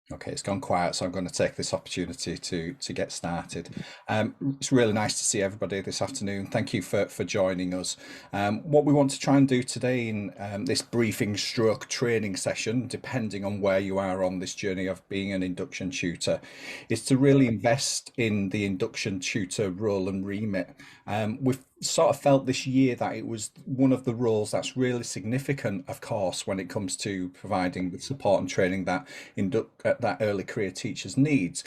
Okay, it's gone quiet, so I'm going to take this opportunity to get started. It's really nice to see everybody this afternoon. Thank you for joining us. What we want to try and do today in this briefing stroke training session, depending on where you are on this journey of being an induction tutor, is to really invest in the induction tutor role and remit. We've sort of felt this year that it was one of the roles that's really significant, of course, when it comes to providing the support and training that that early career teachers needs.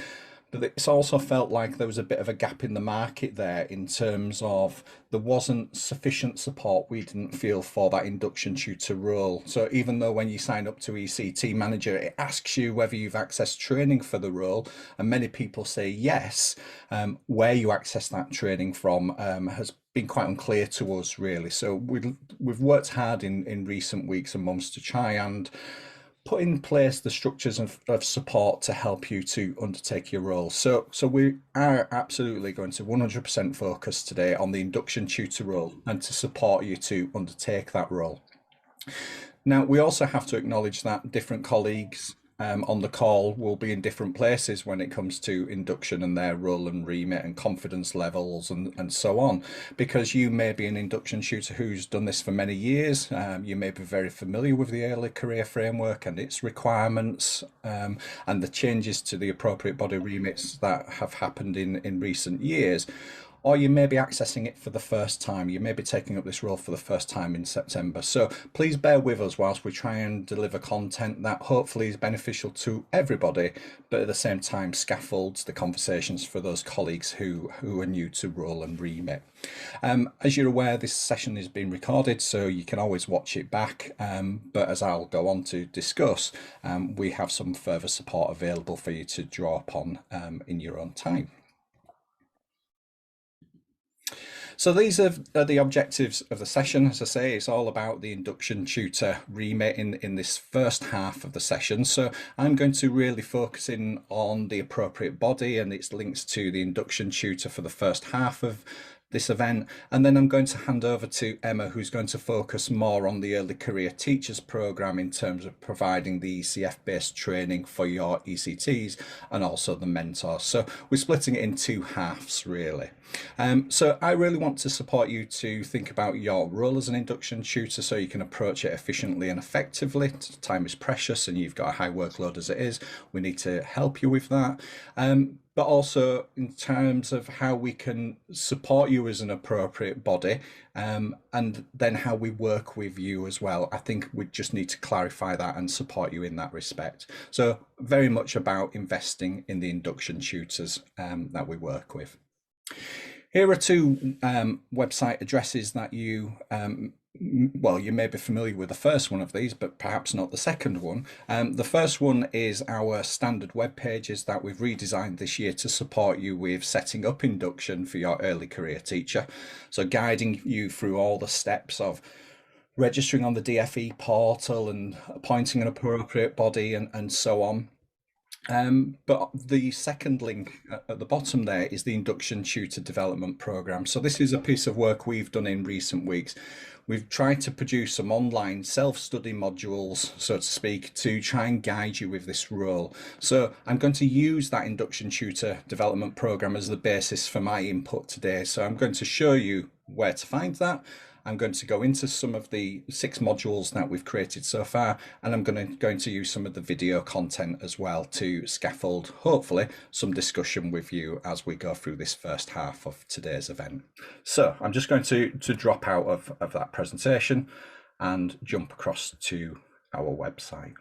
But it's also felt like there was a bit of a gap in the market there in terms of there wasn't sufficient support, we didn't feel, for that induction tutor role. So even though when you sign up to ECT Manager, it asks you whether you've accessed training for the role, and many people say yes, where you access that training from has been quite unclear to us, really. So we've worked hard in recent weeks and months to try and put in place the structures of support to help you to undertake your role. So we are absolutely going to 100% focus today on the induction tutor role and to support you to undertake that role. Now, we also have to acknowledge that different colleagues on the call will be in different places when it comes to induction and their role and remit and confidence levels and so on. Because you may be an induction tutor who's done this for many years, you may be very familiar with the early career framework and its requirements and the changes to the appropriate body remits that have happened in recent years. Or you may be accessing it for the first time. You may be taking up this role for the first time in September. So please bear with us whilst we try and deliver content that hopefully is beneficial to everybody, but at the same time scaffolds the conversations for those colleagues who are new to role and remit. As you're aware, this session is being recorded, so you can always watch it back. But as I'll go on to discuss, we have some further support available for you to draw upon in your own time. So these are the objectives of the session. As I say, it's all about the induction tutor remit in this first half of the session. So I'm going to really focus in on the appropriate body and its links to the induction tutor for the first half of this event, and then I'm going to hand over to Emma, who's going to focus more on the early career teachers program in terms of providing the ECF based training for your ECTs and also the mentors. So we're splitting it in two halves, really. So I really want to support you to think about your role as an induction tutor so you can approach it efficiently and effectively. Time is precious and you've got a high workload as it is. We need to help you with that. But also in terms of how we can support you as an appropriate body, and then how we work with you as well. I think we just need to clarify that and support you in that respect. So very much about investing in the induction tutors that we work with. Here are two website addresses that you well, you may be familiar with the first one of these, but perhaps not the second one. The first one is our standard web pages that we've redesigned this year to support you with setting up induction for your early career teacher. So guiding you through all the steps of registering on the DFE portal and appointing an appropriate body and so on. But the second link at the bottom there is the Induction Tutor Development Programme. So this is a piece of work we've done in recent weeks. We've tried to produce some online self-study modules, so to speak, to try and guide you with this role. So I'm going to use that Induction Tutor Development Programme as the basis for my input today. So I'm going to show you where to find that. I'm going to go into some of the 6 modules that we've created so far, and I'm going to use some of the video content as well to scaffold, hopefully, some discussion with you as we go through this first half of today's event. So I'm just going to drop out of that presentation and jump across to our website.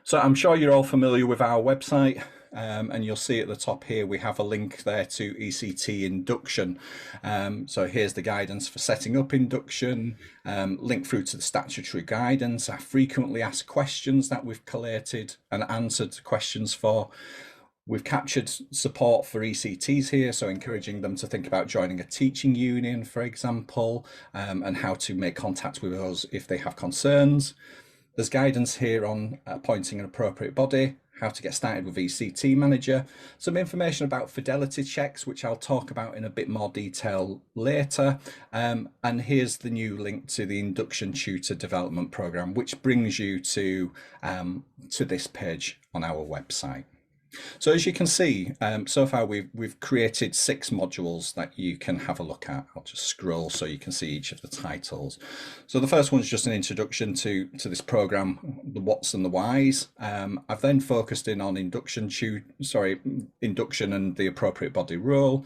So I'm sure you're all familiar with our website. And you'll see at the top here we have a link there to ECT Induction. So here's the guidance for setting up induction, link through to the statutory guidance, our frequently asked questions that we've collated and answered questions for. We've captured support for ECTs here, so encouraging them to think about joining a teaching union, for example, and how to make contact with us if they have concerns. There's guidance here on appointing an appropriate body, how to get started with ECT Manager, some information about fidelity checks, which I'll talk about in a bit more detail later. And here's the new link to the Induction Tutor Development Program, which brings you to this page on our website. So as you can see, so far we've created 6 modules that you can have a look at. I'll just scroll so you can see each of the titles. So the first one is just an introduction to this program, the what's and the whys. I've then focused in on induction and the appropriate body role.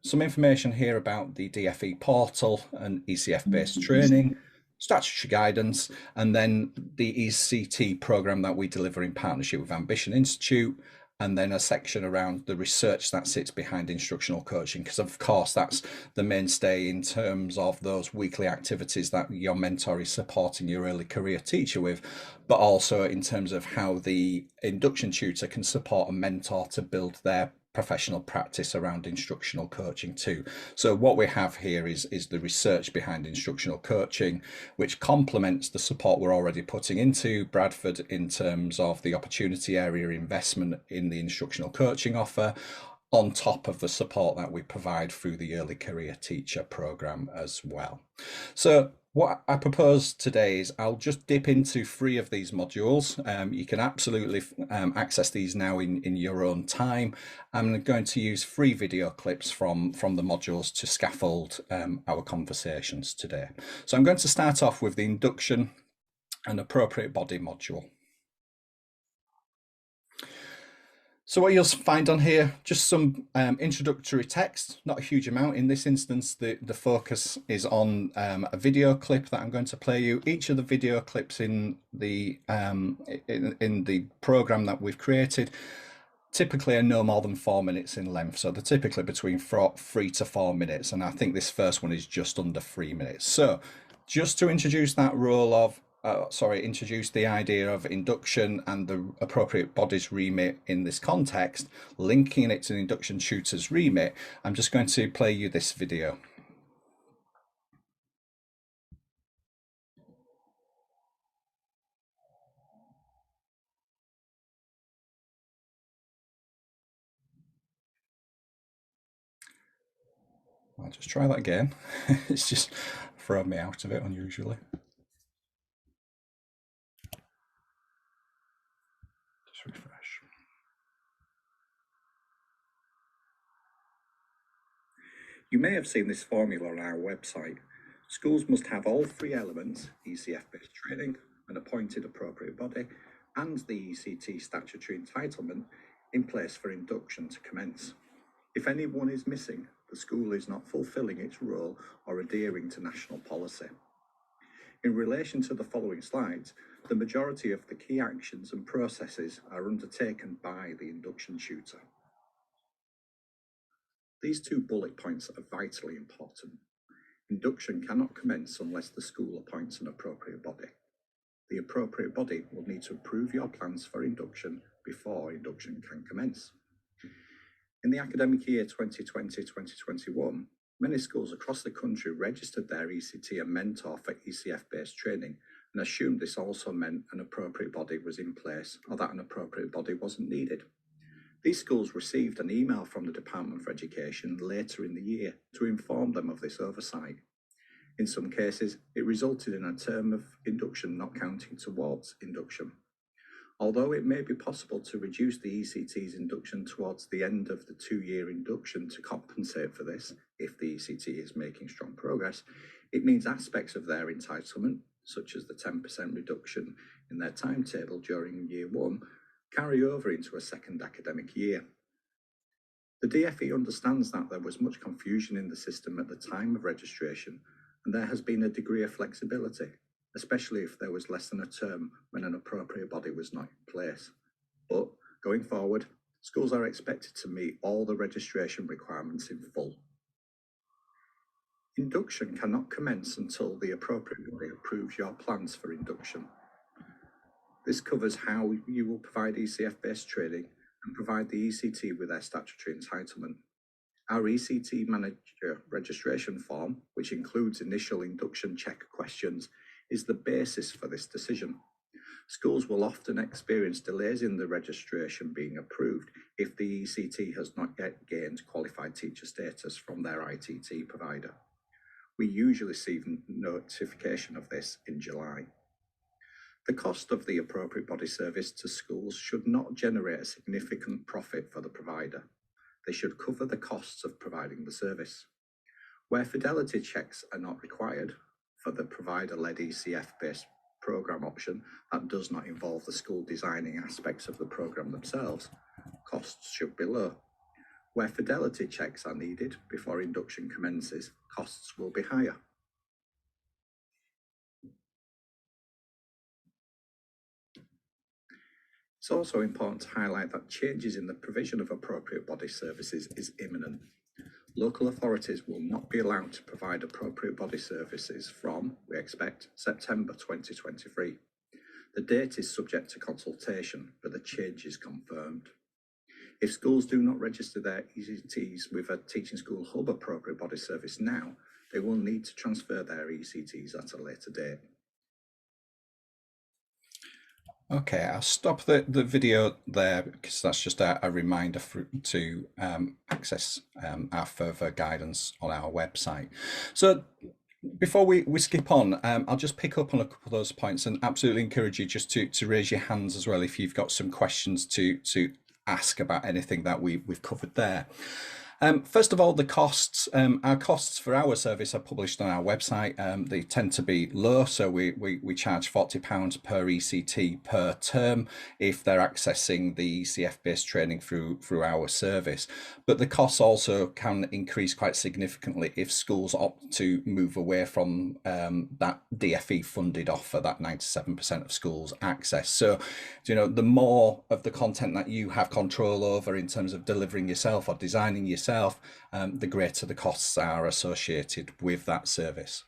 Some information here about the DFE portal and ECF-based training, statutory guidance, and then the ECT program that we deliver in partnership with Ambition Institute, and then a section around the research that sits behind instructional coaching, because of course that's the mainstay in terms of those weekly activities that your mentor is supporting your early career teacher with, but also in terms of how the induction tutor can support a mentor to build their professional practice around instructional coaching too. So what we have here is the research behind instructional coaching, which complements the support we're already putting into Bradford in terms of the opportunity area investment in the instructional coaching offer, on top of the support that we provide through the early career teacher program as well. So what I propose today is I'll just dip into 3 of these modules. You can absolutely access these now in your own time. I'm going to use 3 video clips from the modules to scaffold our conversations today. So I'm going to start off with the induction and appropriate body module. So what you'll find on here, just some introductory text, not a huge amount. In this instance, the focus is on a video clip that I'm going to play you. Each of the video clips in the program that we've created typically are no more than 4 minutes in length. So they're typically between 3 to 4 minutes. And I think this first one is just under 3 minutes. So just to introduce that role of introduce the idea of induction and the appropriate bodies remit in this context, linking it to the induction tutor's remit, I'm just going to play you this video. I'll just try that again. It's just thrown me out of it unusually. Just refresh. You may have seen this formula on our website. Schools must have all 3 elements, ECF-based training, an appointed appropriate body, and the ECT statutory entitlement in place for induction to commence. If any one is missing, the school is not fulfilling its role or adhering to national policy. In relation to the following slides, the majority of the key actions and processes are undertaken by the induction tutor. These 2 bullet points are vitally important. Induction cannot commence unless the school appoints an appropriate body. The appropriate body will need to approve your plans for induction before induction can commence. In the academic year 2020-2021, many schools across the country registered their ECT and mentor for ECF-based training and assumed this also meant an appropriate body was in place or that an appropriate body wasn't needed. These schools received an email from the Department for Education later in the year to inform them of this oversight. In some cases, it resulted in a term of induction not counting towards induction. Although it may be possible to reduce the ECT's induction towards the end of the 2-year induction to compensate for this, if the ECT is making strong progress, it means aspects of their entitlement, such as the 10% reduction in their timetable during year 1, carry over into a second academic year. The DFE understands that there was much confusion in the system at the time of registration, and there has been a degree of flexibility, especially if there was less than a term when an appropriate body was not in place. But going forward, schools are expected to meet all the registration requirements in full. Induction cannot commence until the appropriate body approves your plans for induction. This covers how you will provide ECF-based training and provide the ECT with their statutory entitlement. Our ECT Manager registration form, which includes initial induction check questions, is the basis for this decision. Schools will often experience delays in the registration being approved if the ECT has not yet gained qualified teacher status from their ITT provider. We usually receive notification of this in July. The cost of the appropriate body service to schools should not generate a significant profit for the provider. They should cover the costs of providing the service. Where fidelity checks are not required for the provider-led ECF-based program option that does not involve the school designing aspects of the program themselves, costs should be low. Where fidelity checks are needed before induction commences, costs will be higher. It's also important to highlight that changes in the provision of appropriate body services is imminent. Local authorities will not be allowed to provide appropriate body services from, we expect, September 2023. The date is subject to consultation, but the change is confirmed. If schools do not register their ECTs with a Teaching School Hub appropriate body service now, they will need to transfer their ECTs at a later date. Okay, I'll stop the video there because that's just a reminder to access our further guidance on our website. So before we skip on, I'll just pick up on a couple of those points and absolutely encourage you just to raise your hands as well if you've got some questions to ask about anything that we've covered there. First of all, the costs. Our costs for our service are published on our website. They tend to be low, so we charge £40 per ECT per term if they're accessing the ECF-based training through our service. But the costs also can increase quite significantly if schools opt to move away from that DFE-funded offer that 97% of schools access. So, the more of the content that you have control over in terms of delivering yourself or designing yourself, the greater the costs are associated with that service.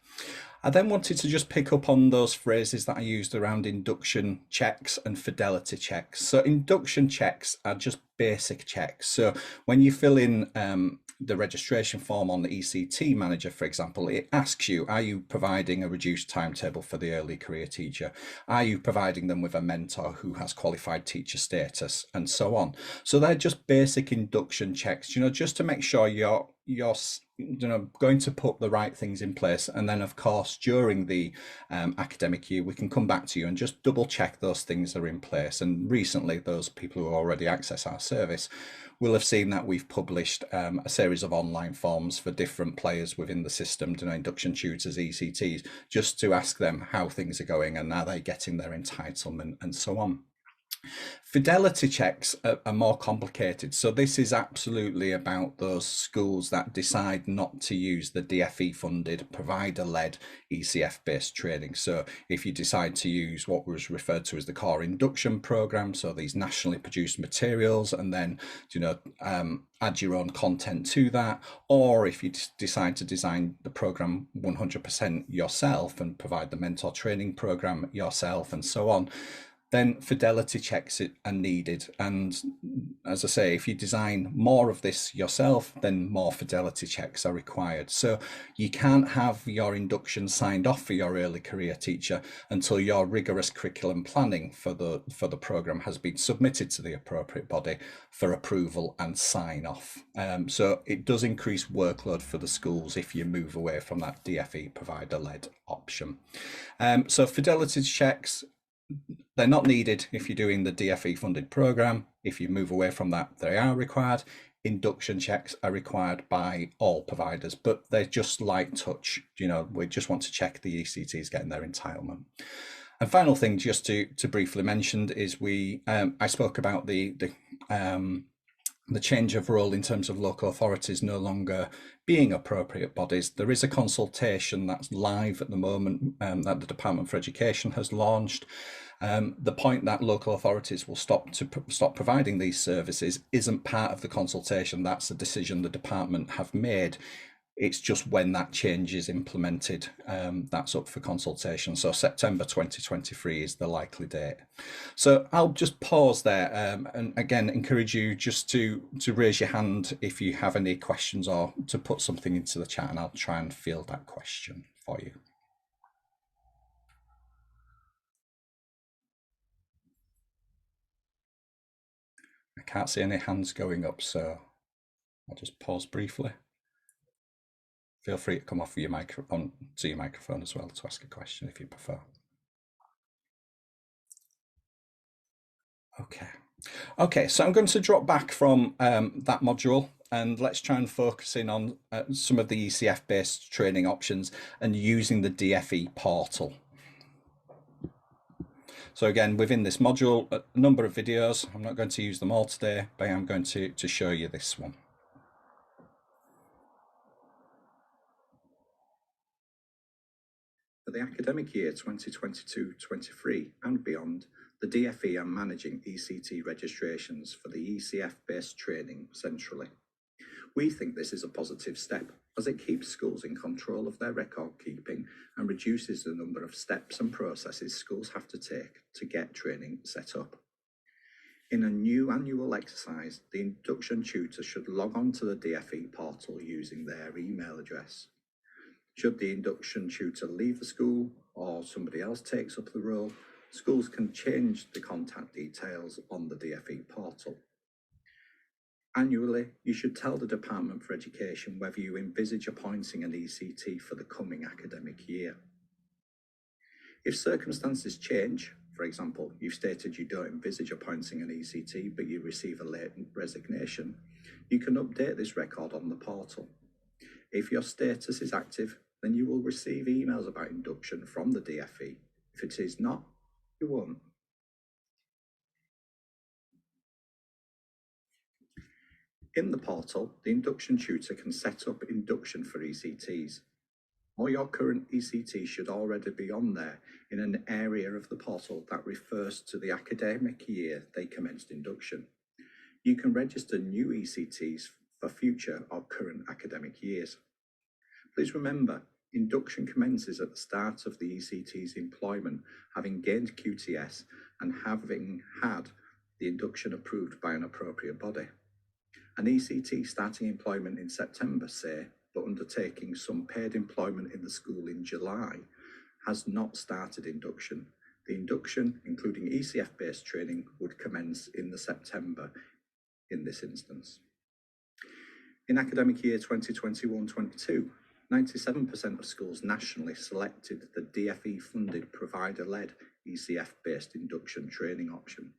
I then wanted to just pick up on those phrases that I used around induction checks and fidelity checks. So induction checks are just basic checks. So when you fill in the registration form on the ECT manager, for example, it asks you, are you providing a reduced timetable for the early career teacher? Are you providing them with a mentor who has qualified teacher status, and so on? So they're just basic induction checks, just to make sure you're going to put the right things in place. And then of course during the academic year we can come back to you and just double check those things are in place. And recently those people who already access our service will have seen that we've published a series of online forms for different players within the system, induction tutors, ECTs, just to ask them how things are going and are they getting their entitlement and so on. Fidelity checks are more complicated. So this is absolutely about those schools that decide not to use the DFE funded provider-led ECF-based training. So if you decide to use what was referred to as the core induction program, so these nationally produced materials, and then add your own content to that, or if you decide to design the program 100% yourself and provide the mentor training program yourself and so on, then fidelity checks are needed. And as I say, if you design more of this yourself, then more fidelity checks are required. So you can't have your induction signed off for your early career teacher until your rigorous curriculum planning for the program has been submitted to the appropriate body for approval and sign off. So it does increase workload for the schools if you move away from that DFE provider-led option. So fidelity checks, they're not needed if you're doing the DFE funded program. If you move away from that, they are required. Induction checks are required by all providers, but they're just light touch. We just want to check the ECTs getting their entitlement. And final thing, just to briefly mention, is I spoke about the change of role in terms of local authorities no longer being appropriate bodies. There is a consultation that's live at the moment that the Department for Education has launched. The point that local authorities will stop providing these services isn't part of the consultation. That's a decision the department have made. It's just when that change is implemented, that's up for consultation. So September 2023 is the likely date. So I'll just pause there and again encourage you just to raise your hand if you have any questions or to put something into the chat, and I'll try and field that question for you. can't see any hands going up, so I'll just pause briefly. Feel free to come off your microphone to your microphone as well to ask a question if you prefer. Okay, so I'm going to drop back from that module and let's try and focus in on some of the ECF-based training options and using the DFE portal. So again, within this module, a number of videos. I'm not going to use them all today, but I'm going to show you this one. For the academic year 2022-23 and beyond, the DFE are managing ECT registrations for the ECF-based training centrally. We think this is a positive step as it keeps schools in control of their record keeping and reduces the number of steps and processes schools have to take to get training set up. In a new annual exercise, the induction tutor should log on to the DFE portal using their email address. Should the induction tutor leave the school or somebody else takes up the role, schools can change the contact details on the DFE portal. Annually, you should tell the Department for Education whether you envisage appointing an ECT for the coming academic year. If circumstances change, for example, you've stated you don't envisage appointing an ECT but you receive a latent resignation, you can update this record on the portal. If your status is active, then you will receive emails about induction from the DFE. If it is not, you won't. In the portal, the induction tutor can set up induction for ECTs. All your current ECTs should already be on there in an area of the portal that refers to the academic year they commenced induction. You can register new ECTs for future or current academic years. Please remember, induction commences at the start of the ECT's employment, having gained QTS and having had the induction approved by an appropriate body. An ECT starting employment in September, say, but undertaking some paid employment in the school in July, has not started induction. The induction, including ECF-based training, would commence in the September in this instance. In academic year 2021-22, 97% of schools nationally selected the DFE-funded provider-led ECF-based induction training option.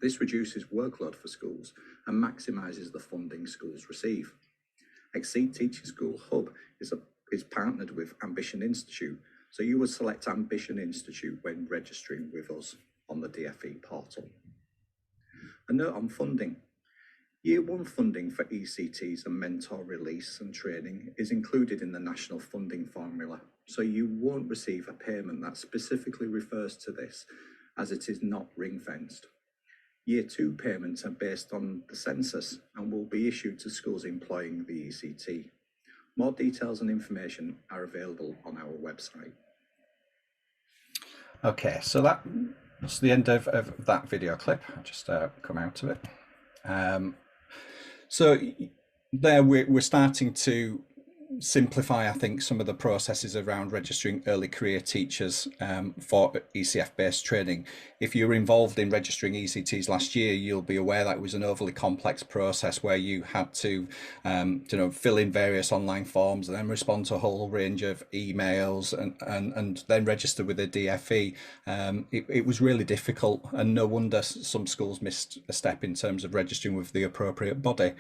This reduces workload for schools and maximises the funding schools receive. Exceed Teaching School Hub is partnered with Ambition Institute, so you would select Ambition Institute when registering with us on the DFE portal. A note on funding. Year 1 funding for ECTs and mentor release and training is included in the national funding formula, so you won't receive a payment that specifically refers to this, as it is not ring-fenced. Year 2 payments are based on the census and will be issued to schools employing the ECT. More details and information are available on our website. Okay, so that's the end of that video clip. I'll just come out of it. So there we're starting to simplify, I think, some of the processes around registering early career teachers for ECF-based training. If you were involved in registering ECTs last year, you'll be aware that it was an overly complex process where you had to fill in various online forms and then respond to a whole range of emails and then register with a DFE. It was really difficult, and no wonder some schools missed a step in terms of registering with the appropriate body.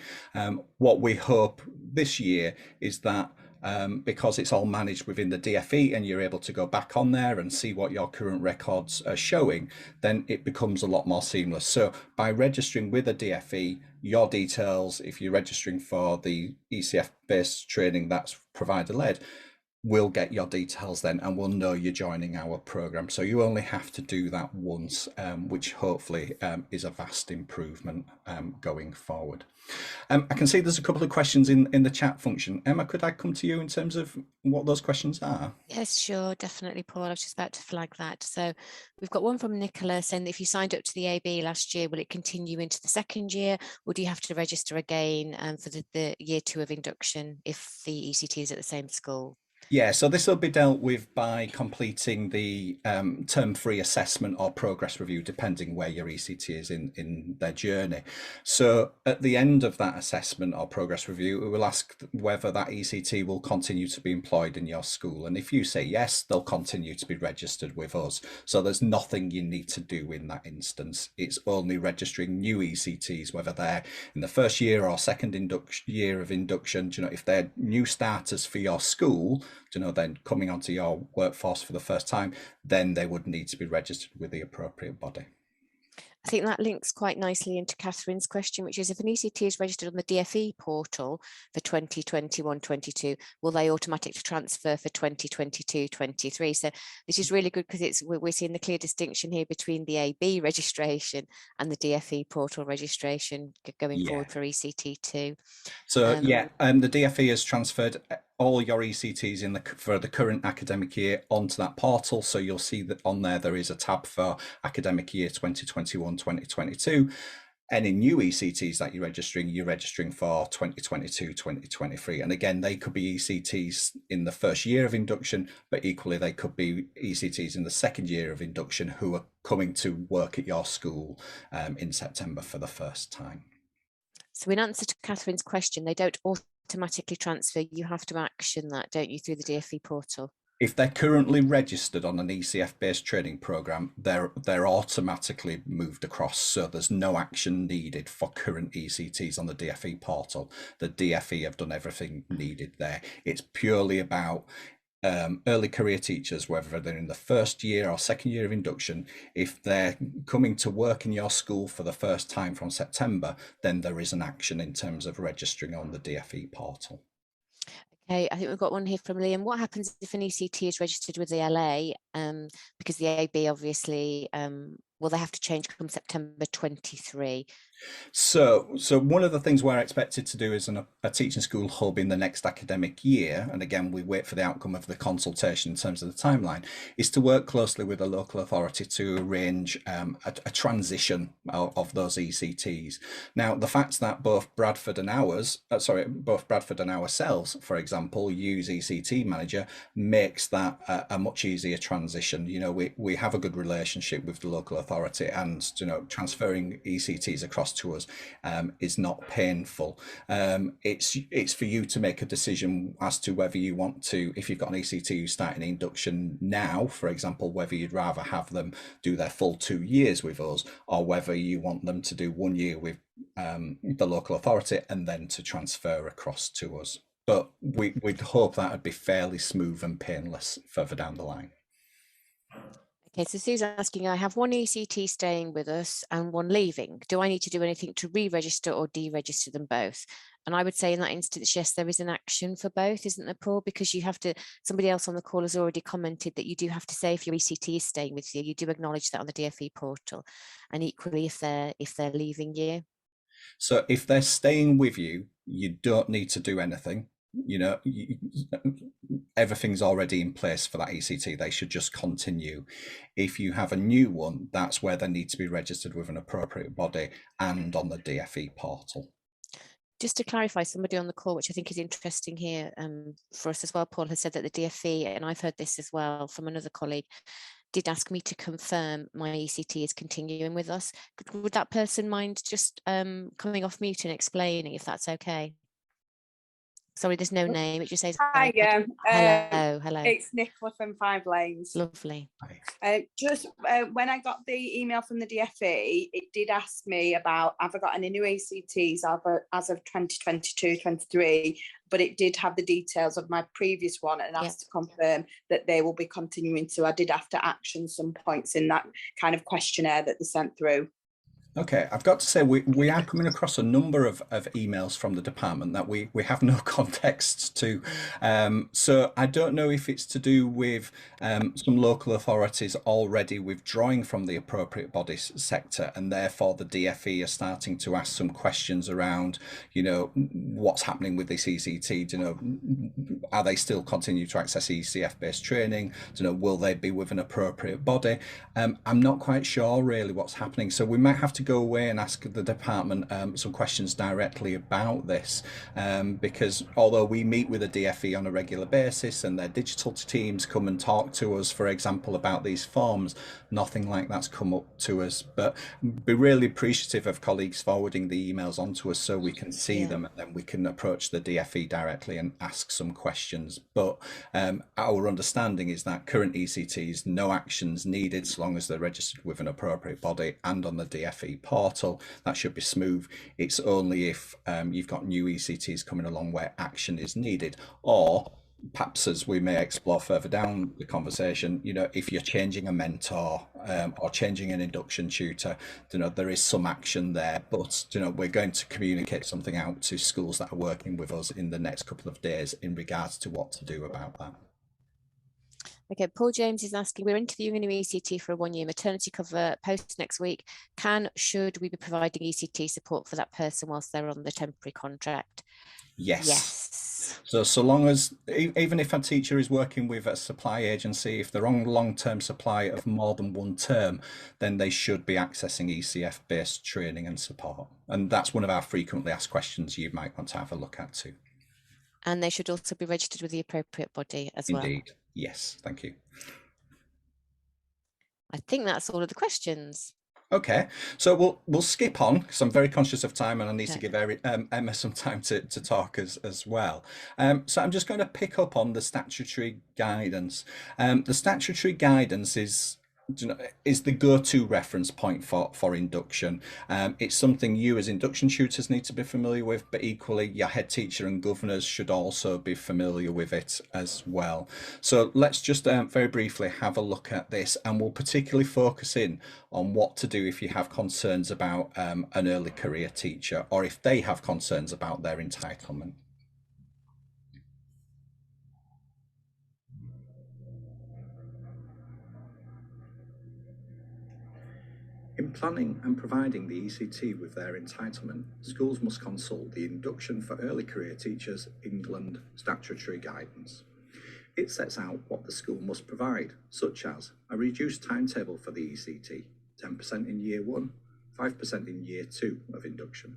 What we hope this year is that because it's all managed within the DFE and you're able to go back on there and see what your current records are showing, then it becomes a lot more seamless. So by registering with a DFE, your details, if you're registering for the ECF based training that's provider led, we'll get your details then and we'll know you're joining our program. So you only have to do that once, which hopefully is a vast improvement going forward. I can see there's a couple of questions in the chat function. Emma, could I come to you in terms of what those questions are? Yes, sure, definitely, Paul. I was just about to flag that. So we've got one from Nicola saying that if you signed up to the AB last year, will it continue into the second year, or do you have to register again for the year 2 of induction if the ECT is at the same school? Yeah, so this will be dealt with by completing the term-free assessment or progress review, depending where your ECT is in their journey. So at the end of that assessment or progress review, we will ask whether that ECT will continue to be employed in your school. And if you say yes, they'll continue to be registered with us. So there's nothing you need to do in that instance. It's only registering new ECTs, whether they're in the first year or second year of induction. You know, if they're new starters for your school, you know, then coming onto your workforce for the first time, then they would need to be registered with the appropriate body. I think that links quite nicely into Catherine's question, which is if an ECT is registered on the DFE portal for 2021-22, will they automatically transfer for 2022-23? So this is really good because we're seeing the clear distinction here between the AB registration and the DFE portal registration going forward for ECT2. So the DFE has transferred all your ECTs for the current academic year onto that portal. So you'll see that on there is a tab for academic year 2021-2022. Any new ECTs that you're registering for 2022-2023. And again, they could be ECTs in the first year of induction, but equally they could be ECTs in the second year of induction who are coming to work at your school in September for the first time. So in answer to Catherine's question, they don't automatically transfer. You have to action that, don't you, through the DFE portal? If they're currently registered on an ECF-based training program, they're automatically moved across. So there's no action needed for current ECTs on the DFE portal. The DFE have done everything needed there. It's purely about early career teachers, whether they're in the first year or second year of induction. If they're coming to work in your school for the first time from September, then there is an action in terms of registering on the DFE portal. Okay, I think we've got one here from Liam. What happens if an ECT is registered with the LA? Because the AB obviously, will they have to change come September 23? So one of the things we're expected to do is a teaching school hub in the next academic year, and again we wait for the outcome of the consultation in terms of the timeline, is to work closely with a local authority to arrange a transition of those ECTs. Now, the fact that both Bradford and ourselves, for example, use ECT Manager makes that a much easier transition. You know, we have a good relationship with the local authority, and you know, transferring ECTs across to us is not painful. It's for you to make a decision as to whether you want to, if you've got an ECT who's starting induction now, for example, whether you'd rather have them do their full 2 years with us, or whether you want them to do 1 year with the local authority and then to transfer across to us. But we'd hope that would be fairly smooth and painless further down the line. Okay, so Sue's asking, I have one ECT staying with us and one leaving. Do I need to do anything to re-register or deregister them both? And I would say in that instance, yes, there is an action for both, isn't there, Paul? Because you have to, somebody else on the call has already commented that you do have to say if your ECT is staying with you, you do acknowledge that on the DFE portal. And equally, if they're leaving you. So if they're staying with you, you don't need to do anything. You know, everything's already in place for that ECT. They should just continue. If you have a new one, that's where they need to be registered with an appropriate body and on the DFE portal. Just to clarify, somebody on the call, which I think is interesting here for us as well, Paul has said that the DFE, and I've heard this as well from another colleague, did ask me to confirm my ECT is continuing with us. Would that person mind just coming off mute and explaining if that's okay? Sorry, there's no name. It just says hi. Hello. It's Nicola from 5 Lanes. Lovely. Just when I got the email from the DFE, it did ask me about have I got any new ACTs as of 2022-23, but it did have the details of my previous one and asked to confirm that they will be continuing. So I did have to action some points in that kind of questionnaire that they sent through. Okay, I've got to say we are coming across a number of emails from the department that we have no context to. So I don't know if it's to do with some local authorities already withdrawing from the appropriate body sector, and therefore the DFE are starting to ask some questions around, you know, what's happening with this ECT. You know, are they still continue to access ECF-based training? You know, will they be with an appropriate body? I'm not quite sure really what's happening. So we might have to to go away and ask the department some questions directly about this, because although we meet with the DFE on a regular basis and their digital teams come and talk to us, for example, about these forms, nothing like that's come up to us. But be really appreciative of colleagues forwarding the emails on to us so we can see them, and then we can approach the DFE directly and ask some questions. But our understanding is that current ECTs, no actions needed so long as they're registered with an appropriate body and on the DFE portal. That should be smooth. It's only if you've got new ECTs coming along where action is needed, or perhaps, as we may explore further down the conversation, if you're changing a mentor or changing an induction tutor, there is some action there, but we're going to communicate something out to schools that are working with us in the next couple of days in regards to what to do about that. Okay, Paul James is asking, we're interviewing a new ECT for a 1-year maternity cover post next week. Should we be providing ECT support for that person whilst they're on the temporary contract? Yes. So long as, even if a teacher is working with a supply agency, if they're on long-term supply of more than one term, then they should be accessing ECF-based training and support. And that's one of our frequently asked questions you might want to have a look at too. And they should also be registered with the appropriate body as well. Indeed. Yes, thank you. I think that's all of the questions. Okay, so we'll skip on because I'm very conscious of time and I need to give Emma some time to talk as well. So I'm just going to pick up on the statutory guidance. The statutory guidance is the go-to reference point for induction. It's something you as induction tutors need to be familiar with, but equally your head teacher and governors should also be familiar with it as well. So let's just very briefly have a look at this, and we'll particularly focus in on what to do if you have concerns about an early career teacher, or if they have concerns about their entitlement. In planning and providing the ECT with their entitlement, schools must consult the Induction for Early Career Teachers England statutory guidance. It sets out what the school must provide, such as a reduced timetable for the ECT, 10% in year 1, 5% in year 2 of induction,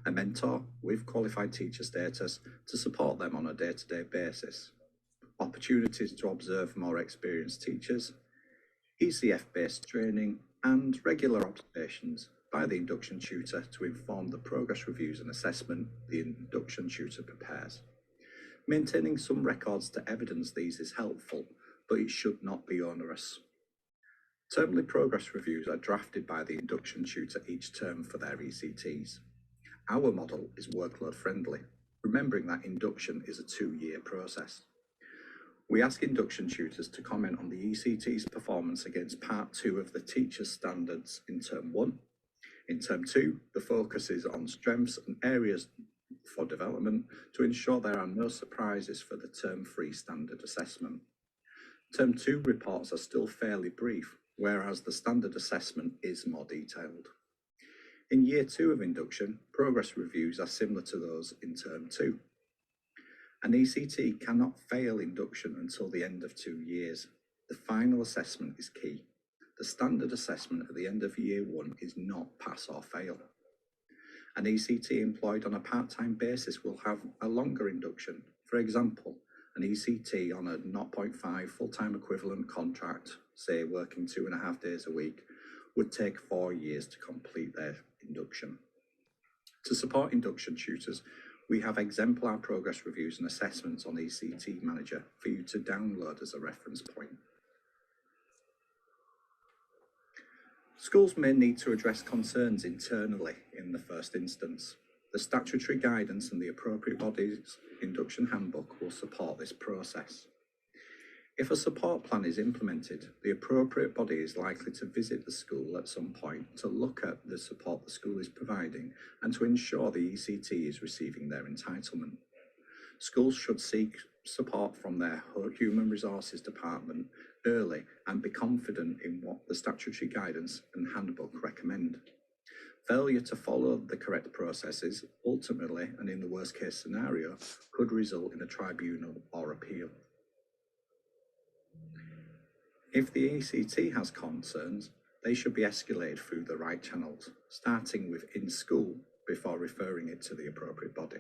a mentor with qualified teacher status to support them on a day-to-day basis, opportunities to observe more experienced teachers, ECF-based training, and regular observations by the induction tutor to inform the progress reviews and assessment the induction tutor prepares. Maintaining some records to evidence these is helpful, but it should not be onerous. Termly progress reviews are drafted by the induction tutor each term for their ECTs. Our model is workload friendly, remembering that induction is a 2-year process. We ask induction tutors to comment on the ECT's performance against Part 2 of the teacher's standards in Term 1. In Term 2, the focus is on strengths and areas for development to ensure there are no surprises for the Term 3 standard assessment. Term 2 reports are still fairly brief, whereas the standard assessment is more detailed. In Year 2 of induction, progress reviews are similar to those in Term 2. An ECT cannot fail induction until the end of 2 years. The final assessment is key. The standard assessment at the end of year 1 is not pass or fail. An ECT employed on a part-time basis will have a longer induction. For example, an ECT on a 0.5 full-time equivalent contract, say working 2.5 days a week, would take 4 years to complete their induction. To support induction tutors, we have exemplar progress reviews and assessments on ECT Manager for you to download as a reference point. Schools may need to address concerns internally in the first instance. The statutory guidance and the appropriate body's induction handbook will support this process. If a support plan is implemented, the appropriate body is likely to visit the school at some point to look at the support the school is providing and to ensure the ECT is receiving their entitlement. Schools should seek support from their human resources department early and be confident in what the statutory guidance and handbook recommend. Failure to follow the correct processes, ultimately, and in the worst case scenario, could result in a tribunal or appeal. If the ECT has concerns, They should be escalated through the right channels, starting with in school before referring it to the appropriate body.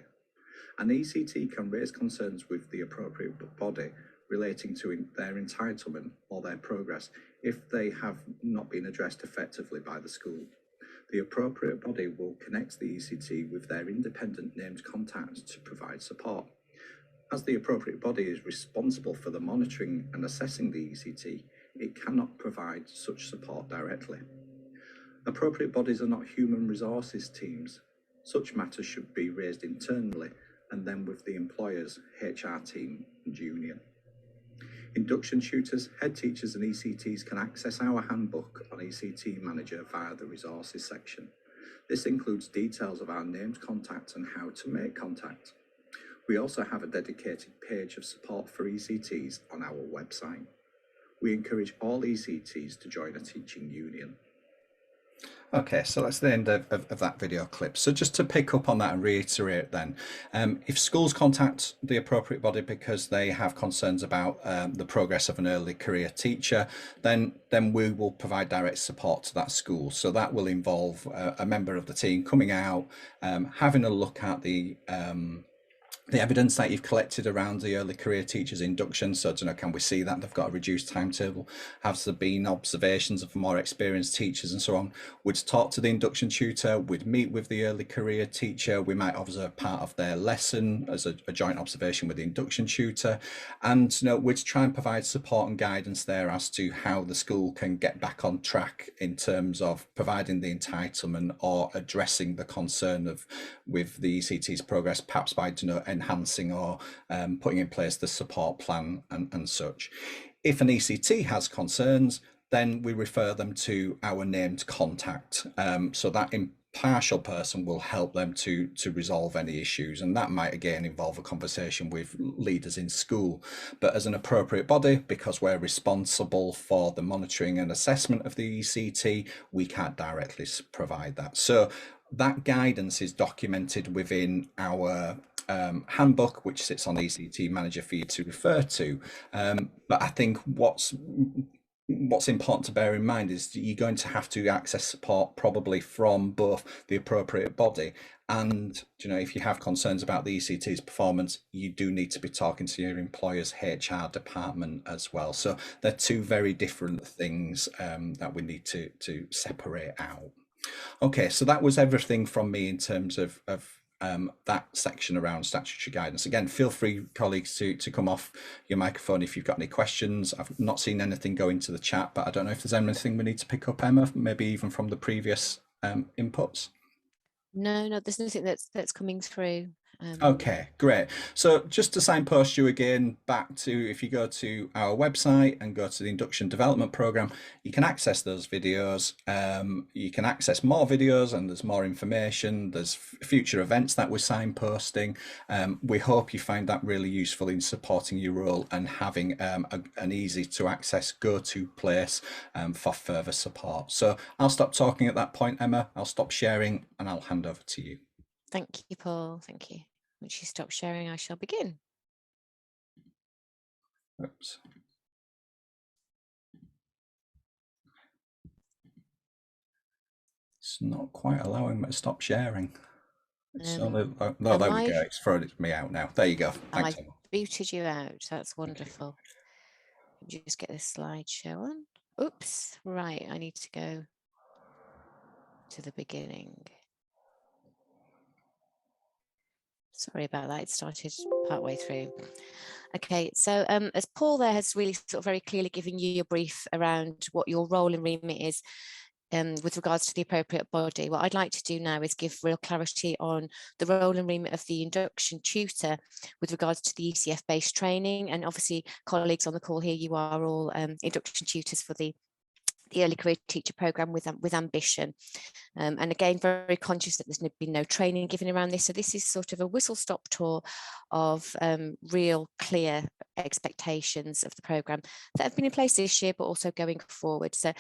An ECT can raise concerns with the appropriate body relating to their entitlement or their progress if they have not been addressed effectively by the school. The appropriate body will connect the ECT with their independent named contact to provide support. As the appropriate body is responsible for the monitoring and assessing the ECT, it cannot provide such support directly. Appropriate bodies are not human resources teams. Such matters should be raised internally and then with the employer's HR team and union. Induction tutors, head teachers and ECTs can access our handbook on ECT Manager via the resources section. This includes details of our named contact and how to make contact. We also have a dedicated page of support for ECTs on our website. We encourage all ECTs to join a teaching union. Okay, so that's the end of that video clip. So just to pick up on that and reiterate then, if schools contact the appropriate body because they have concerns about the progress of an early career teacher, then we will provide direct support to that school. So that will involve a member of the team coming out, having a look at the evidence that you've collected around the early career teachers induction. So, can we see that they've got a reduced timetable? Have there been observations of more experienced teachers and so on? We'd talk to the induction tutor, we'd meet with the early career teacher, we might observe part of their lesson as a joint observation with the induction tutor. And, we'd try and provide support and guidance there as to how the school can get back on track in terms of providing the entitlement or addressing the concern with the ECT's progress, perhaps by, enhancing or putting in place the support plan and such. If an ECT has concerns, then we refer them to our named contact. So that impartial person will help them to resolve any issues, and that might again involve a conversation with leaders in school. But as an appropriate body, because we're responsible for the monitoring and assessment of the ECT, we can't directly provide that. So that guidance is documented within our handbook, which sits on ECT Manager for you to refer to. But I think what's important to bear in mind is that you're going to have to access support probably from both the appropriate body and, if you have concerns about the ECT's performance, you do need to be talking to your employer's HR department as well. So they're two very different things that we need to separate out. Okay, so that was everything from me in terms of that section around statutory guidance. Again, feel free, colleagues, to come off your microphone if you've got any questions. I've not seen anything go into the chat, but I don't know if there's anything we need to pick up, Emma, maybe even from the previous inputs. No, there's nothing that's coming through. Okay, great. So just to signpost you again back to, if you go to our website and go to the Induction Development Programme, you can access those videos. You can access more videos and there's more information. There's future events that we're signposting. We hope you find that really useful in supporting your role and having an easy to access go-to place for further support. So I'll stop talking at that point, Emma. I'll stop sharing and I'll hand over to you. Thank you, Paul. Thank you. Once you stop sharing, I shall begin. Oops. It's not quite allowing me to stop sharing. No, there we go. It's thrown me out now. There you go. Thanks. I booted you out. That's wonderful. Let me just get this slideshow on. Oops. Right. I need to go to the beginning. Sorry about that. It started partway through. Okay, so as Paul there has really sort of very clearly given you a brief around what your role and remit is with regards to the appropriate body, what I'd like to do now is give real clarity on the role and remit of the induction tutor with regards to the ECF-based training. And obviously, colleagues on the call here, you are all induction tutors for the early career teacher programme with ambition. And again, very conscious that there's been no training given around this. So this is sort of a whistle-stop tour of real clear expectations of the programme that have been in place this year, but also going forward. So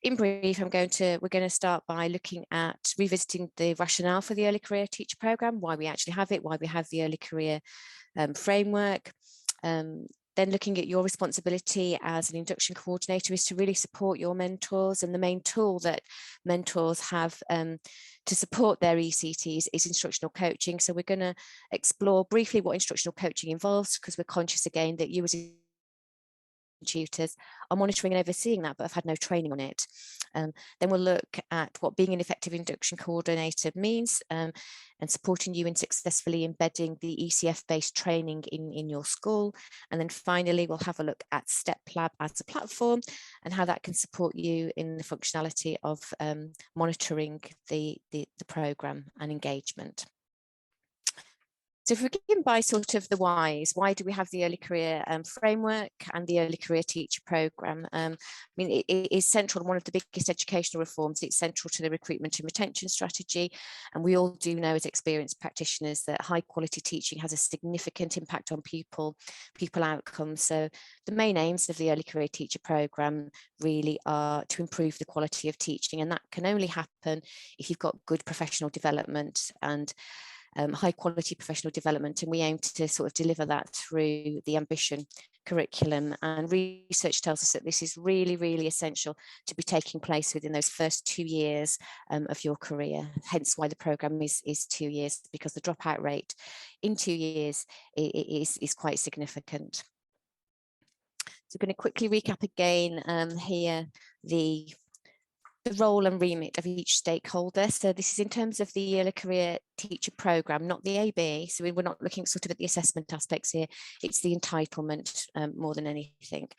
in brief, we're going to start by looking at revisiting the rationale for the early career teacher programme, why we actually have it, why we have the early career framework. Then looking at your responsibility as an induction coordinator is to really support your mentors, and the main tool that mentors have to support their ECTs is instructional coaching. So we're going to explore briefly what instructional coaching involves, because we're conscious again that you as tutors are monitoring and overseeing that, but have had no training on it. Then we'll look at what being an effective induction coordinator means, and supporting you in successfully embedding the ECF-based training in your school. And then finally, we'll have a look at Step Lab as a platform and how that can support you in the functionality of monitoring the programme and engagement. So if we begin by sort of the whys, why do we have the early career framework and the early career teacher programme? I mean, it is central, one of the biggest educational reforms. It's central to the recruitment and retention strategy. And we all do know as experienced practitioners that high quality teaching has a significant impact on people outcomes. So the main aims of the early career teacher programme really are to improve the quality of teaching. And that can only happen if you've got good professional development and high quality professional development, and we aim to sort of deliver that through the Ambition curriculum. And research tells us that this is really, really essential to be taking place within those first 2 years of your career. Hence why the programme is 2 years, because the dropout rate in 2 years is quite significant. So I'm going to quickly recap again here the role and remit of each stakeholder. So this is in terms of the early career teacher programme, not the AB. So we're not looking sort of at the assessment aspects here. It's the entitlement more than anything.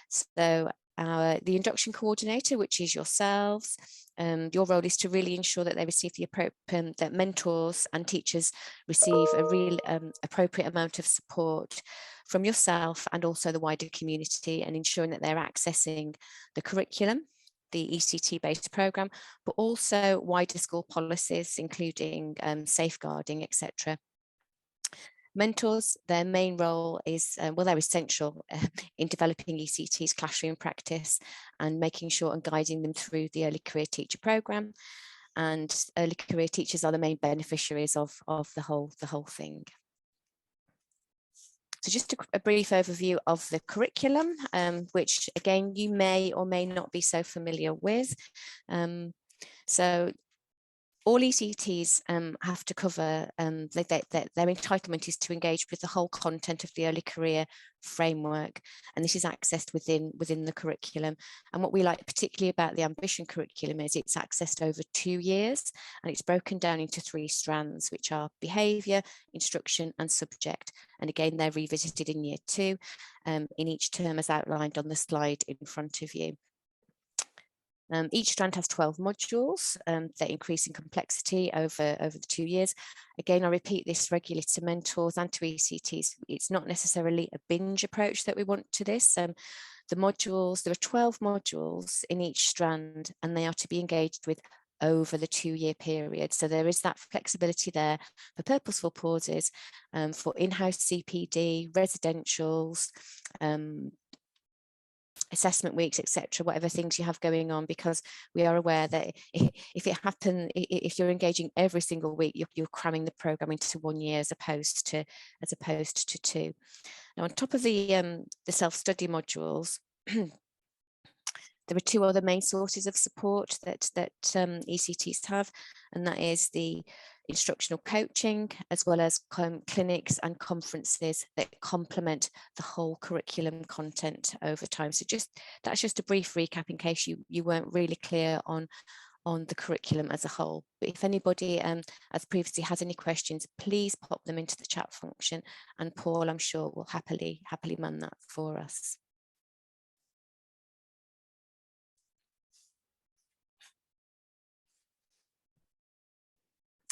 So the induction coordinator, which is yourselves, your role is to really ensure that they receive the appropriate, that mentors and teachers receive a real appropriate amount of support from yourself and also the wider community, and ensuring that they're accessing the curriculum, the ECT-based programme, but also wider school policies, including safeguarding, etc. Mentors, their main role is, well, they're essential in developing ECT's classroom practice and making sure and guiding them through the early career teacher programme. And early career teachers are the main beneficiaries of the whole thing. So just a brief overview of the curriculum, which again, you may or may not be so familiar with. So all ECTs have to cover, their entitlement is to engage with the whole content of the early career framework, and this is accessed within the curriculum. And what we like particularly about the Ambition curriculum is it's accessed over 2 years, and it's broken down into 3 strands, which are behaviour, instruction and subject. And again, they're revisited in year 2 in each term as outlined on the slide in front of you. Each strand has 12 modules that increase in complexity over the 2 years. Again, I repeat this regularly to mentors and to ECTs. It's not necessarily a binge approach that we want to this. The modules, there are 12 modules in each strand, and they are to be engaged with over the 2-year period. So there is that flexibility there for purposeful pauses, for in-house CPD, residentials, assessment weeks, etc., whatever things you have going on, because we are aware that if you're engaging every single week, you're cramming the programme into 1 year as opposed to 2. Now, on top of the self-study modules, there are 2 other main sources of support that ECTs have, and that is the instructional coaching, as well as clinics and conferences that complement the whole curriculum content over time. So that's just a brief recap in case you weren't really clear on the curriculum as a whole. But if anybody, as previously, has any questions, please pop them into the chat function, and Paul, I'm sure, will happily man that for us.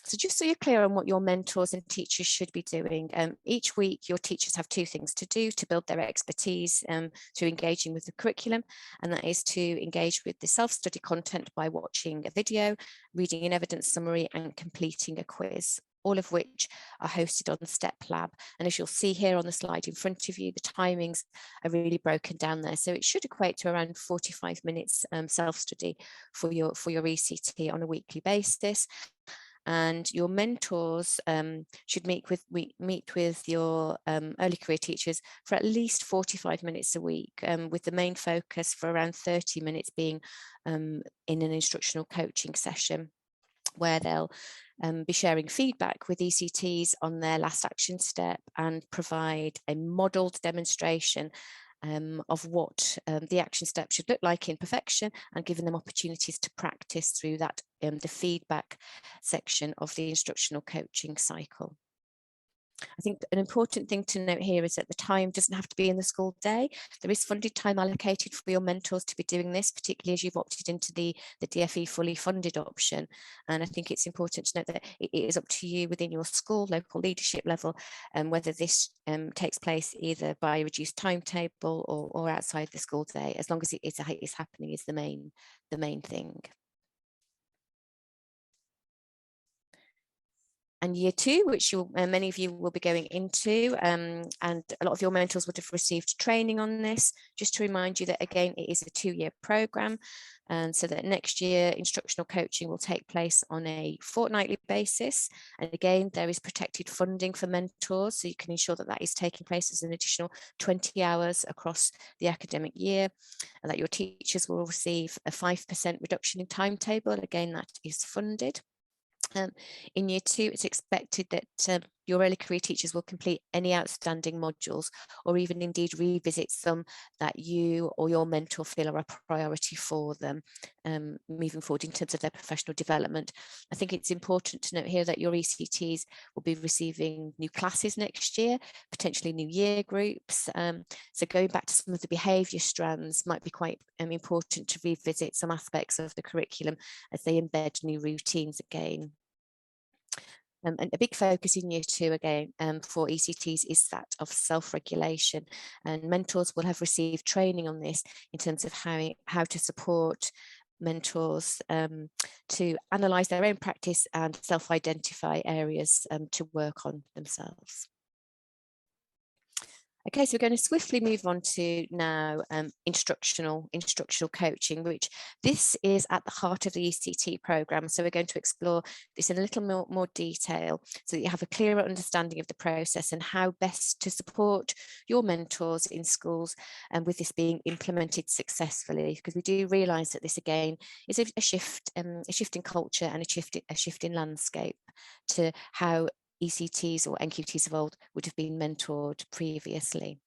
So just so you're clear on what your mentors and teachers should be doing, each week your teachers have 2 things to do to build their expertise through engaging with the curriculum, and that is to engage with the self-study content by watching a video, reading an evidence summary and completing a quiz, all of which are hosted on Step Lab. And as you'll see here on the slide in front of you, the timings are really broken down there. So it should equate to around 45 minutes self-study for your ECT on a weekly basis. and your mentors should meet with your early career teachers for at least 45 minutes a week, with the main focus for around 30 minutes being in an instructional coaching session, where they'll be sharing feedback with ECTs on their last action step and provide a modelled demonstration of what the action step should look like in perfection, and giving them opportunities to practice through that the feedback section of the instructional coaching cycle. I think an important thing to note here is that the time doesn't have to be in the school day. There is funded time allocated for your mentors to be doing this, particularly as you've opted into the DFE fully funded option. And I think it's important to note that it is up to you within your school, local leadership level, and whether this takes place either by a reduced timetable or outside the school day, as long as it is happening is the main thing. And year 2, which many of you will be going into, and a lot of your mentors would have received training on this. Just to remind you that, again, it is a 2-year programme, and so that next year instructional coaching will take place on a fortnightly basis. And again, there is protected funding for mentors, so you can ensure that that is taking place as an additional 20 hours across the academic year, and that your teachers will receive a 5% reduction in timetable, and again, that is funded. In year 2, it's expected that your early career teachers will complete any outstanding modules, or even indeed revisit some that you or your mentor feel are a priority for them moving forward in terms of their professional development. I think it's important to note here that your ECTs will be receiving new classes next year, potentially new year groups. So going back to some of the behaviour strands might be quite important to revisit some aspects of the curriculum as they embed new routines again. And a big focus in year 2 again for ECTs is that of self-regulation, and mentors will have received training on this in terms of how to support mentors to analyse their own practice and self-identify areas to work on themselves. Okay, so we're going to swiftly move on to now instructional coaching, which this is at the heart of the ECT programme. So we're going to explore this in a little more detail so that you have a clearer understanding of the process and how best to support your mentors in schools and with this being implemented successfully, because we do realise that this again is a shift in culture and a shift in landscape to how ECTs or NQTs of old would have been mentored previously.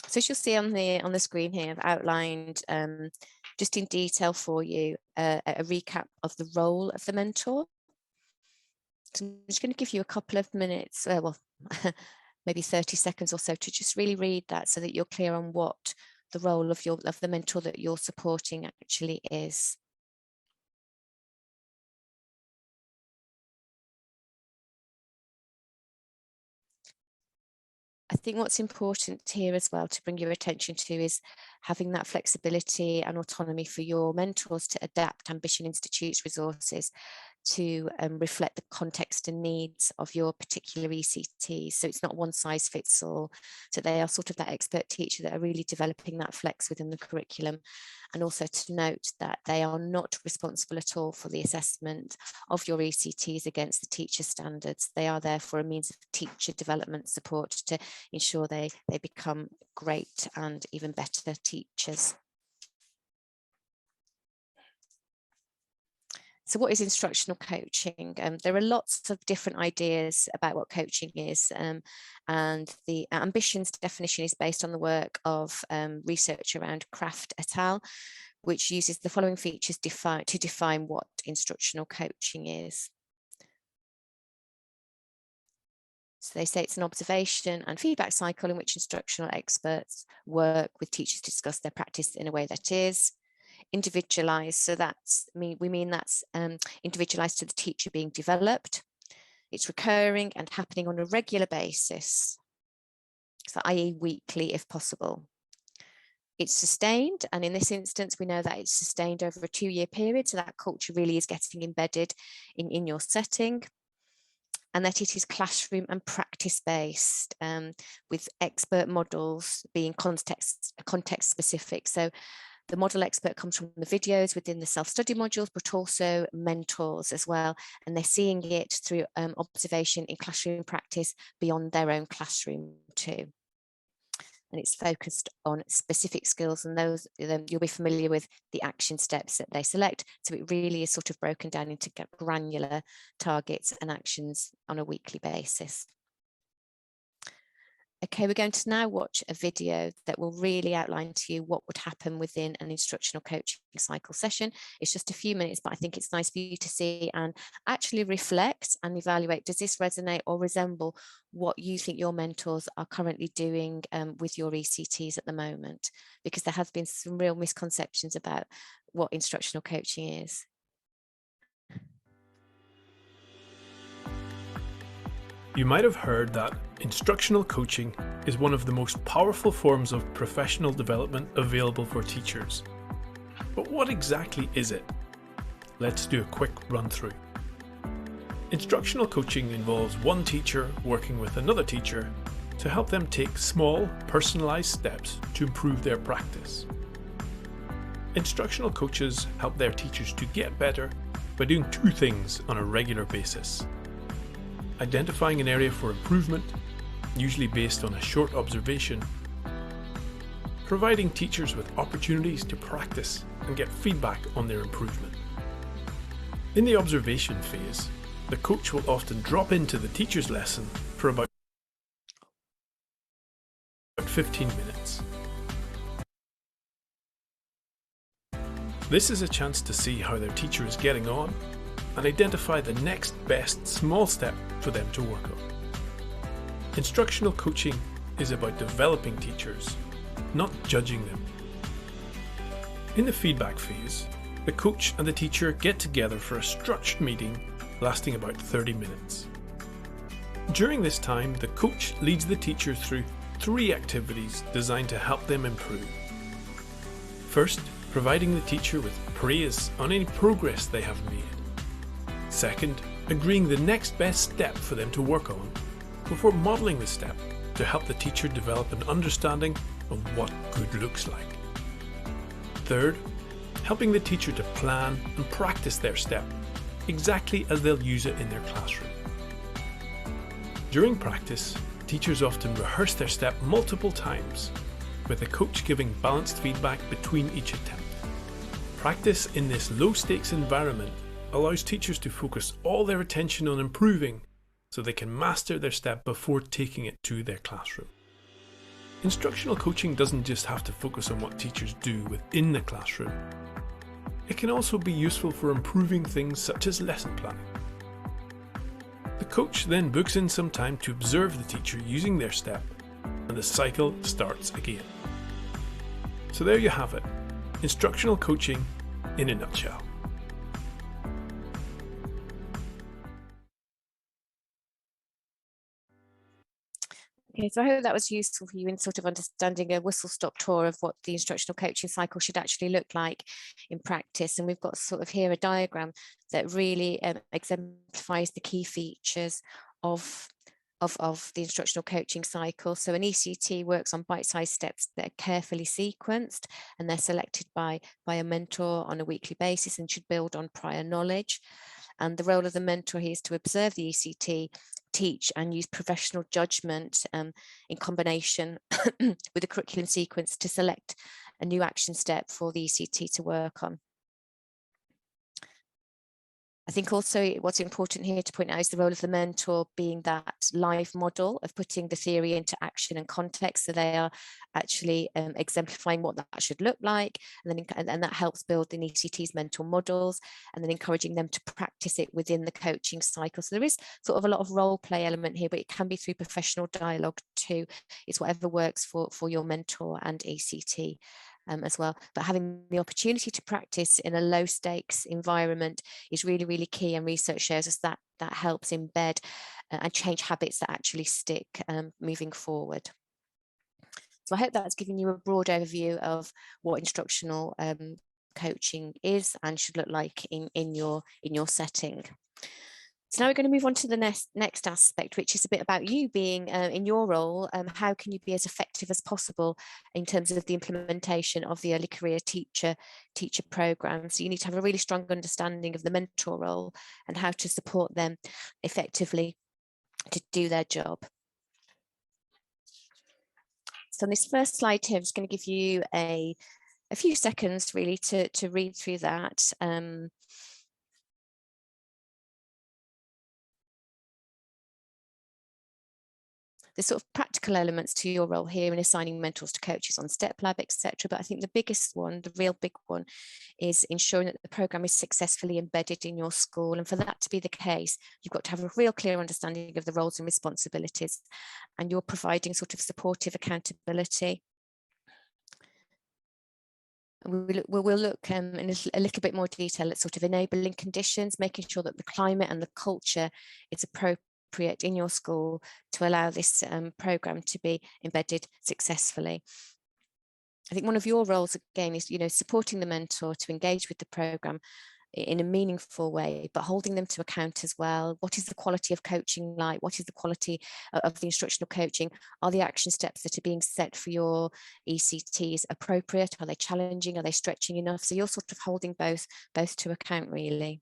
So as you'll see on the screen here, I've outlined just in detail for you a recap of the role of the mentor. So I'm just going to give you a couple of minutes, well, maybe 30 seconds or so, to just really read that so that you're clear on what the role of the mentor that you're supporting actually is. I think what's important here as well to bring your attention to is having that flexibility and autonomy for your mentors to adapt Ambition Institute's resources to reflect the context and needs of your particular ECT. So it's not one size fits all. So they are sort of that expert teacher that are really developing that flex within the curriculum. And also to note that they are not responsible at all for the assessment of your ECTs against the teacher standards. They are there for a means of teacher development support to ensure they become great and even better teachers. So what is instructional coaching? There are lots of different ideas about what coaching is, and the Ambition's definition is based on the work of research around Kraft et al., which uses the following features to define what instructional coaching is. So they say it's an observation and feedback cycle in which instructional experts work with teachers to discuss their practice in a way that is individualized. So we mean that's individualized to the teacher being developed. It's recurring and happening on a regular basis, so i.e. weekly if possible. It's sustained, and in this instance we know that it's sustained over a 2-year period, so that culture really is getting embedded in your setting, and that it is classroom and practice based, with expert models being context specific. So The model expert comes from the videos within the self-study modules, but also mentors as well. And they're seeing it through observation in classroom practice beyond their own classroom too. And it's focused on specific skills, and those you'll be familiar with the action steps that they select. So it really is sort of broken down into granular targets and actions on a weekly basis. Okay, we're going to now watch a video that will really outline to you what would happen within an instructional coaching cycle session. It's just a few minutes, but I think it's nice for you to see and actually reflect and evaluate, does this resonate or resemble what you think your mentors are currently doing with your ECTs at the moment? Because there has been some real misconceptions about what instructional coaching is. You might have heard that instructional coaching is one of the most powerful forms of professional development available for teachers. But what exactly is it? Let's do a quick run through. Instructional coaching involves one teacher working with another teacher to help them take small, personalized steps to improve their practice. Instructional coaches help their teachers to get better by doing two things on a regular basis: identifying an area for improvement, usually based on a short observation, providing teachers with opportunities to practice and get feedback on their improvement. In the observation phase, the coach will often drop into the teacher's lesson for about 15 minutes. This is a chance to see how their teacher is getting on and identify the next best small step for them to work on. Instructional coaching is about developing teachers, not judging them. In the feedback phase, the coach and the teacher get together for a structured meeting lasting about 30 minutes. During this time, the coach leads the teacher through 3 activities designed to help them improve. First, providing the teacher with praise on any progress they have made. Second, agreeing the next best step for them to work on before modelling the step to help the teacher develop an understanding of what good looks like. Third, helping the teacher to plan and practice their step exactly as they'll use it in their classroom. During practice, teachers often rehearse their step multiple times, with the coach giving balanced feedback between each attempt. Practice in this low-stakes environment allows teachers to focus all their attention on improving so they can master their step before taking it to their classroom. Instructional coaching doesn't just have to focus on what teachers do within the classroom. It can also be useful for improving things such as lesson planning. The coach then books in some time to observe the teacher using their step, and the cycle starts again. So there you have it, instructional coaching in a nutshell. Okay, so I hope that was useful for you in sort of understanding a whistle-stop tour of what the instructional coaching cycle should actually look like in practice. And we've got sort of here a diagram that really exemplifies the key features of the instructional coaching cycle. So an ECT works on bite-sized steps that are carefully sequenced, and they're selected by a mentor on a weekly basis and should build on prior knowledge. And the role of the mentor here is to observe the ECT, teach and use professional judgment in combination with the curriculum sequence to select a new action step for the ECT to work on. I think also what's important here to point out is the role of the mentor being that live model of putting the theory into action and context. So they are actually exemplifying what that should look like, and that helps build the ECT's mental models, and then encouraging them to practice it within the coaching cycle. So there is sort of a lot of role play element here, but it can be through professional dialogue too. It's whatever works for your mentor and ECT. As well, but having the opportunity to practice in a low stakes environment is really, really key, and research shows us that that helps embed and change habits that actually stick moving forward. So I hope that's given you a broad overview of what instructional coaching is and should look like in your setting. So now we're going to move on to the next aspect, which is a bit about you being in your role. How can you be as effective as possible in terms of the implementation of the early career teacher program? So you need to have a really strong understanding of the mentor role and how to support them effectively to do their job. So on this first slide here, I'm just going to give you a few seconds really to read through that. The sort of practical elements to your role here in assigning mentors to coaches on StepLab, etc. But I think the biggest one, the real big one, is ensuring that the programme is successfully embedded in your school. And for that to be the case, you've got to have a real clear understanding of the roles and responsibilities, and you're providing sort of supportive accountability. And we'll look in a little bit more detail at sort of enabling conditions, making sure that the climate and the culture is appropriate in your school to allow this programme to be embedded successfully. I think one of your roles again is, supporting the mentor to engage with the programme in a meaningful way, but holding them to account as well. What is the quality of coaching like? What is the quality of the instructional coaching? Are the action steps that are being set for your ECTs appropriate? Are they challenging? Are they stretching enough? So you're sort of holding both to account really.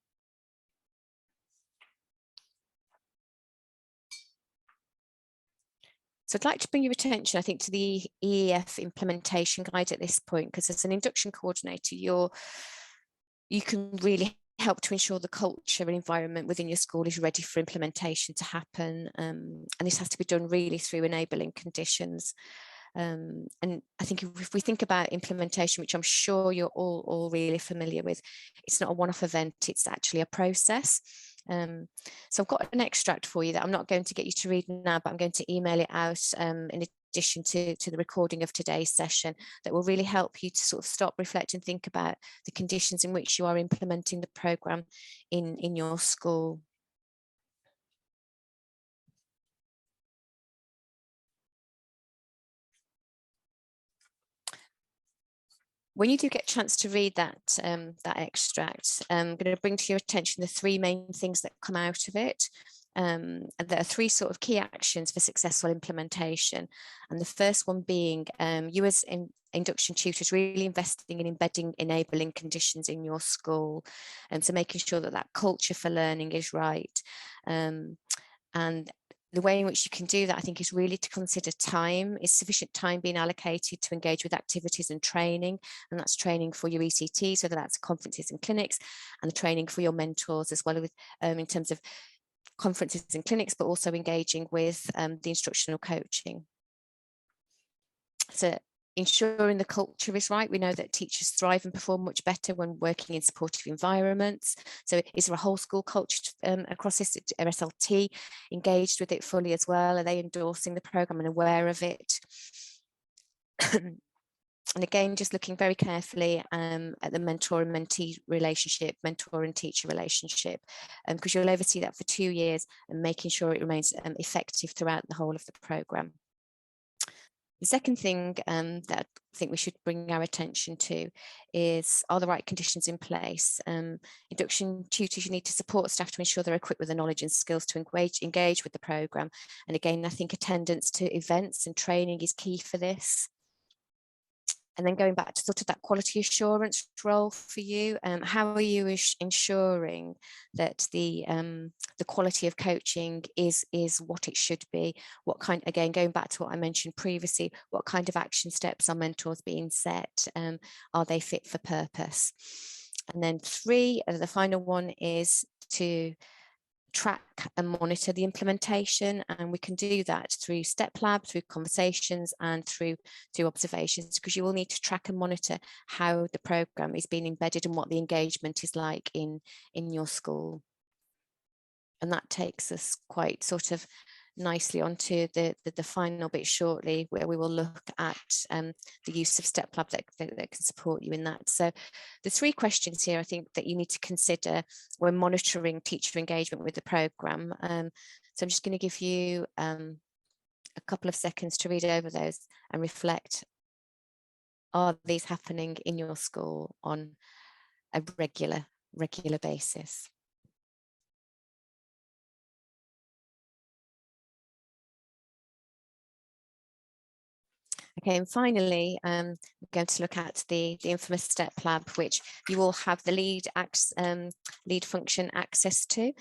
So I'd like to bring your attention, I think, to the EEF implementation guide at this point, because as an induction coordinator, you can really help to ensure the culture and environment within your school is ready for implementation to happen. And this has to be done really through enabling conditions. And I think if we think about implementation, which I'm sure you're all really familiar with, it's not a one-off event, it's actually a process. So I've got an extract for you that I'm not going to get you to read now, but I'm going to email it out in addition to the recording of today's session, that will really help you to sort of stop, reflect and think about the conditions in which you are implementing the programme in your school. When you do get a chance to read that extract, I'm going to bring to your attention the three main things that come out of it. And there are three sort of key actions for successful implementation. And the first one being you as induction tutors really investing in embedding enabling conditions in your school. And so making sure that that culture for learning is right. And the way in which you can do that, I think, is really to consider time. Is sufficient time being allocated to engage with activities and training? And that's training for your ECTs, whether that's conferences and clinics, and the training for your mentors as well, with in terms of conferences and clinics, but also engaging with the instructional coaching. So ensuring the culture is right. We know that teachers thrive and perform much better when working in supportive environments. So is there a whole school culture across this? Are SLT engaged with it fully as well? Are they endorsing the programme and aware of it? And again, just looking very carefully at the mentor and mentee relationship, mentor and teacher relationship, because you'll oversee that for 2 years and making sure it remains effective throughout the whole of the programme. The second thing that I think we should bring our attention to is, are the right conditions in place? Induction tutors, you need to support staff to ensure they're equipped with the knowledge and skills to engage with the programme. And again, I think attendance to events and training is key for this. And then going back to sort of that quality assurance role for you, how are you ensuring that the quality of coaching is what it should be? What kind, again, going back to what I mentioned previously, what kind of action steps are mentors being set? Are they fit for purpose? And then 3, the final one is to track and monitor the implementation, and we can do that through StepLab, through conversations and through observations, because you will need to track and monitor how the programme is being embedded and what the engagement is like in your school. And that takes us quite sort of nicely onto the final bit shortly, where we will look at the use of StepLab that can support you in that. So the 3 questions here I think that you need to consider when monitoring teacher engagement with the programme. So I'm just going to give you a couple of seconds to read over those and reflect. Are these happening in your school on a regular basis? Okay, and finally, we're going to look at the infamous Step Lab, which you all have the lead function access to.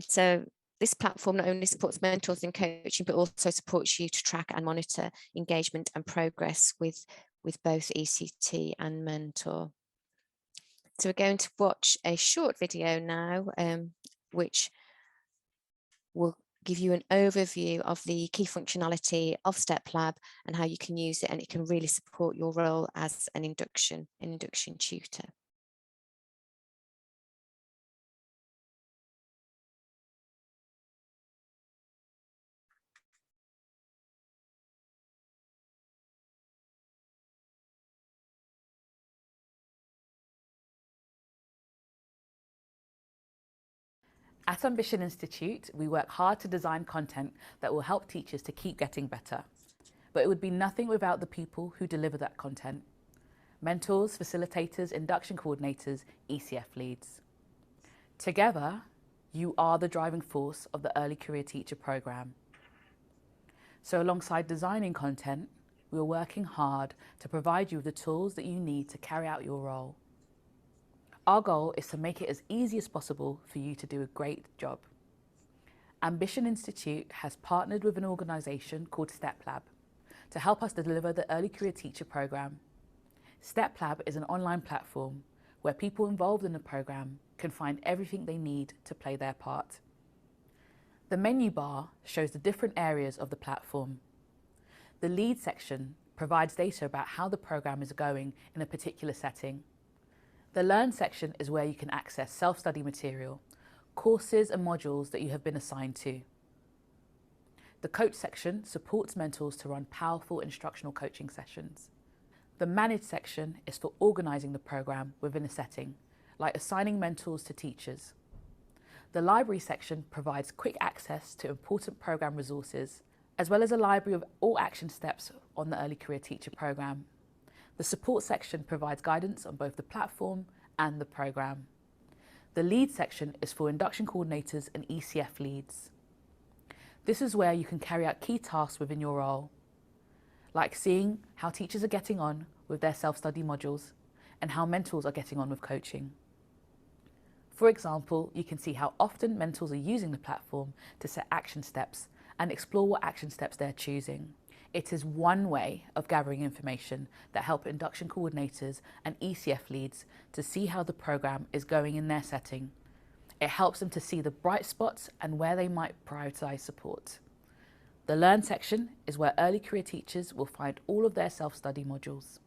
So this platform not only supports mentors in coaching, but also supports you to track and monitor engagement and progress with both ECT and mentor. So we're going to watch a short video now, which will give you an overview of the key functionality of Step Lab and how you can use it, and it can really support your role as an induction tutor. At Ambition Institute, we work hard to design content that will help teachers to keep getting better. But it would be nothing without the people who deliver that content. Mentors, facilitators, induction coordinators, ECF leads. Together, you are the driving force of the Early Career Teacher programme. So alongside designing content, we are working hard to provide you with the tools that you need to carry out your role. Our goal is to make it as easy as possible for you to do a great job. Ambition Institute has partnered with an organisation called Step Lab to help us deliver the Early Career Teacher programme. Step Lab is an online platform where people involved in the programme can find everything they need to play their part. The menu bar shows the different areas of the platform. The lead section provides data about how the programme is going in a particular setting. The Learn section is where you can access self-study material, courses and modules that you have been assigned to. The Coach section supports mentors to run powerful instructional coaching sessions. The Manage section is for organising the programme within a setting, like assigning mentors to teachers. The Library section provides quick access to important programme resources, as well as a library of all action steps on the Early Career Teacher programme. The Support section provides guidance on both the platform and the programme. The Lead section is for induction coordinators and ECF leads. This is where you can carry out key tasks within your role, like seeing how teachers are getting on with their self-study modules and how mentors are getting on with coaching. For example, you can see how often mentors are using the platform to set action steps and explore what action steps they're choosing. It is one way of gathering information that help induction coordinators and ECF leads to see how the programme is going in their setting. It helps them to see the bright spots and where they might prioritise support. The Learn section is where early career teachers will find all of their self-study modules.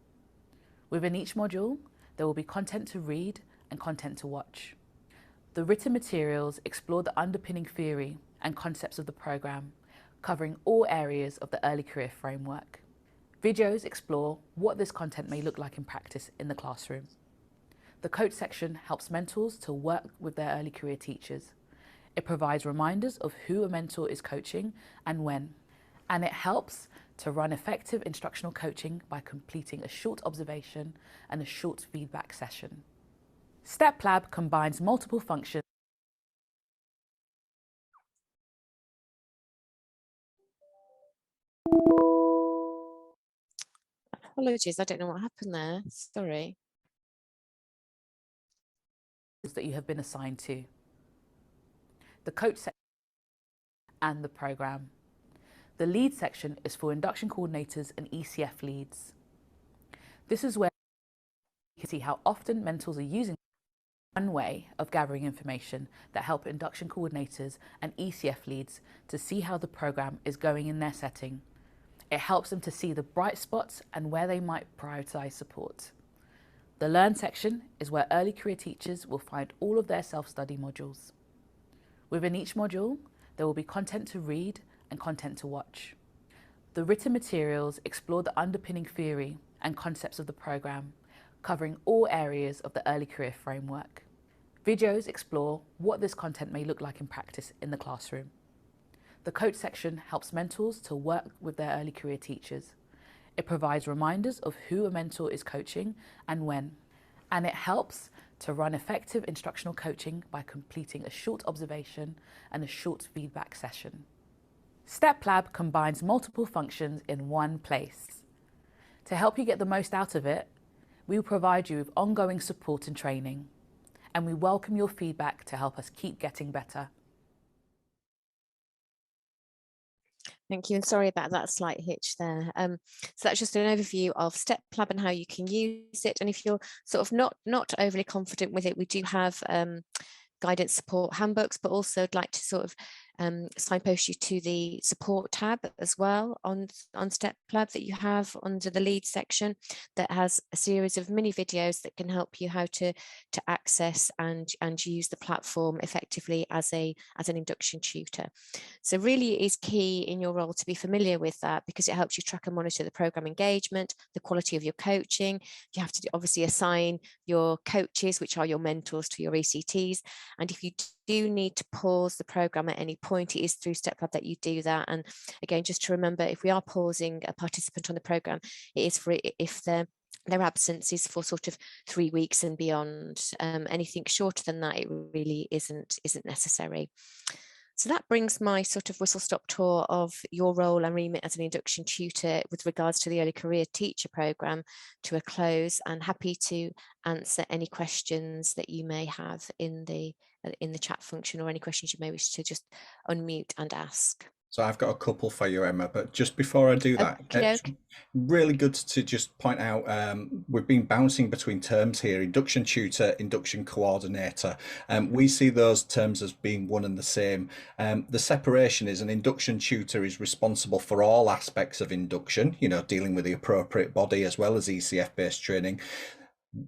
Within each module, there will be content to read and content to watch. The written materials explore the underpinning theory and concepts of the programme, covering all areas of the early career framework. Videos explore what this content may look like in practice in the classroom. The Coach section helps mentors to work with their early career teachers. It provides reminders of who a mentor is coaching and when, and it helps to run effective instructional coaching by completing a short observation and a short feedback session. Step Lab combines multiple functions. Apologies, I don't know what happened there. Sorry. That you have been assigned to. The Coach section and the programme. The Lead section is for induction coordinators and ECF leads. This is where you can see how often mentors are using one way of gathering information that help induction coordinators and ECF leads to see how the programme is going in their setting. It helps them to see the bright spots and where they might prioritise support. The Learn section is where early career teachers will find all of their self-study modules. Within each module, there will be content to read and content to watch. The written materials explore the underpinning theory and concepts of the programme, covering all areas of the early career framework. Videos explore what this content may look like in practice in the classroom. The Coach section helps mentors to work with their early career teachers. It provides reminders of who a mentor is coaching and when, and it helps to run effective instructional coaching by completing a short observation and a short feedback session. Step Lab combines multiple functions in one place. To help you get the most out of it, we will provide you with ongoing support and training, and we welcome your feedback to help us keep getting better. Thank you, and sorry about that slight hitch there. So that's just an overview of StepLab and how you can use it. And if you're sort of not overly confident with it, we do have guidance support handbooks, but also I'd like to sort of signpost you to the support tab as well on StepLab that you have under the lead section that has a series of mini videos that can help you how to access and use the platform effectively as an induction tutor. So really it is key in your role to be familiar with that, because it helps you track and monitor the program engagement, the quality of your coaching. You have to obviously assign your coaches, which are your mentors, to your ECTs. And if you do need to pause the program at any point, it is through StepLab that you do that. And again, just to remember, if we are pausing a participant on the program, it is for if their absence is for sort of 3 weeks and beyond. Anything shorter than that, it really isn't necessary. So that brings my sort of whistle-stop tour of your role and remit as an induction tutor with regards to the early career teacher programme to a close, and happy to answer any questions that you may have in the chat function, or any questions you may wish to just unmute and ask. So I've got a couple for you, Emma, but just before I do that, it's really good to just point out, we've been bouncing between terms here: induction tutor, induction coordinator. We see those terms as being one and the same. The separation is an induction tutor is responsible for all aspects of induction, dealing with the appropriate body as well as ECF-based training.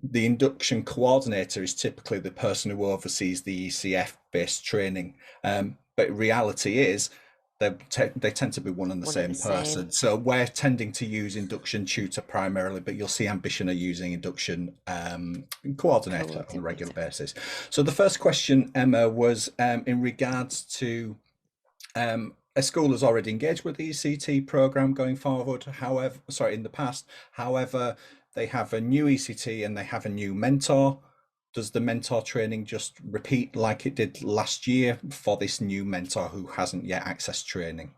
The induction coordinator is typically the person who oversees the ECF-based training. But reality is, they tend to be one and the same person. So we're tending to use induction tutor primarily, but you'll see Ambition are using induction coordinator on a regular basis. So the first question, Emma, was in regards to a school has already engaged with the ECT program going forward. However, in the past, however, they have a new ECT and they have a new mentor. Does the mentor training just repeat like it did last year for this new mentor who hasn't yet accessed training?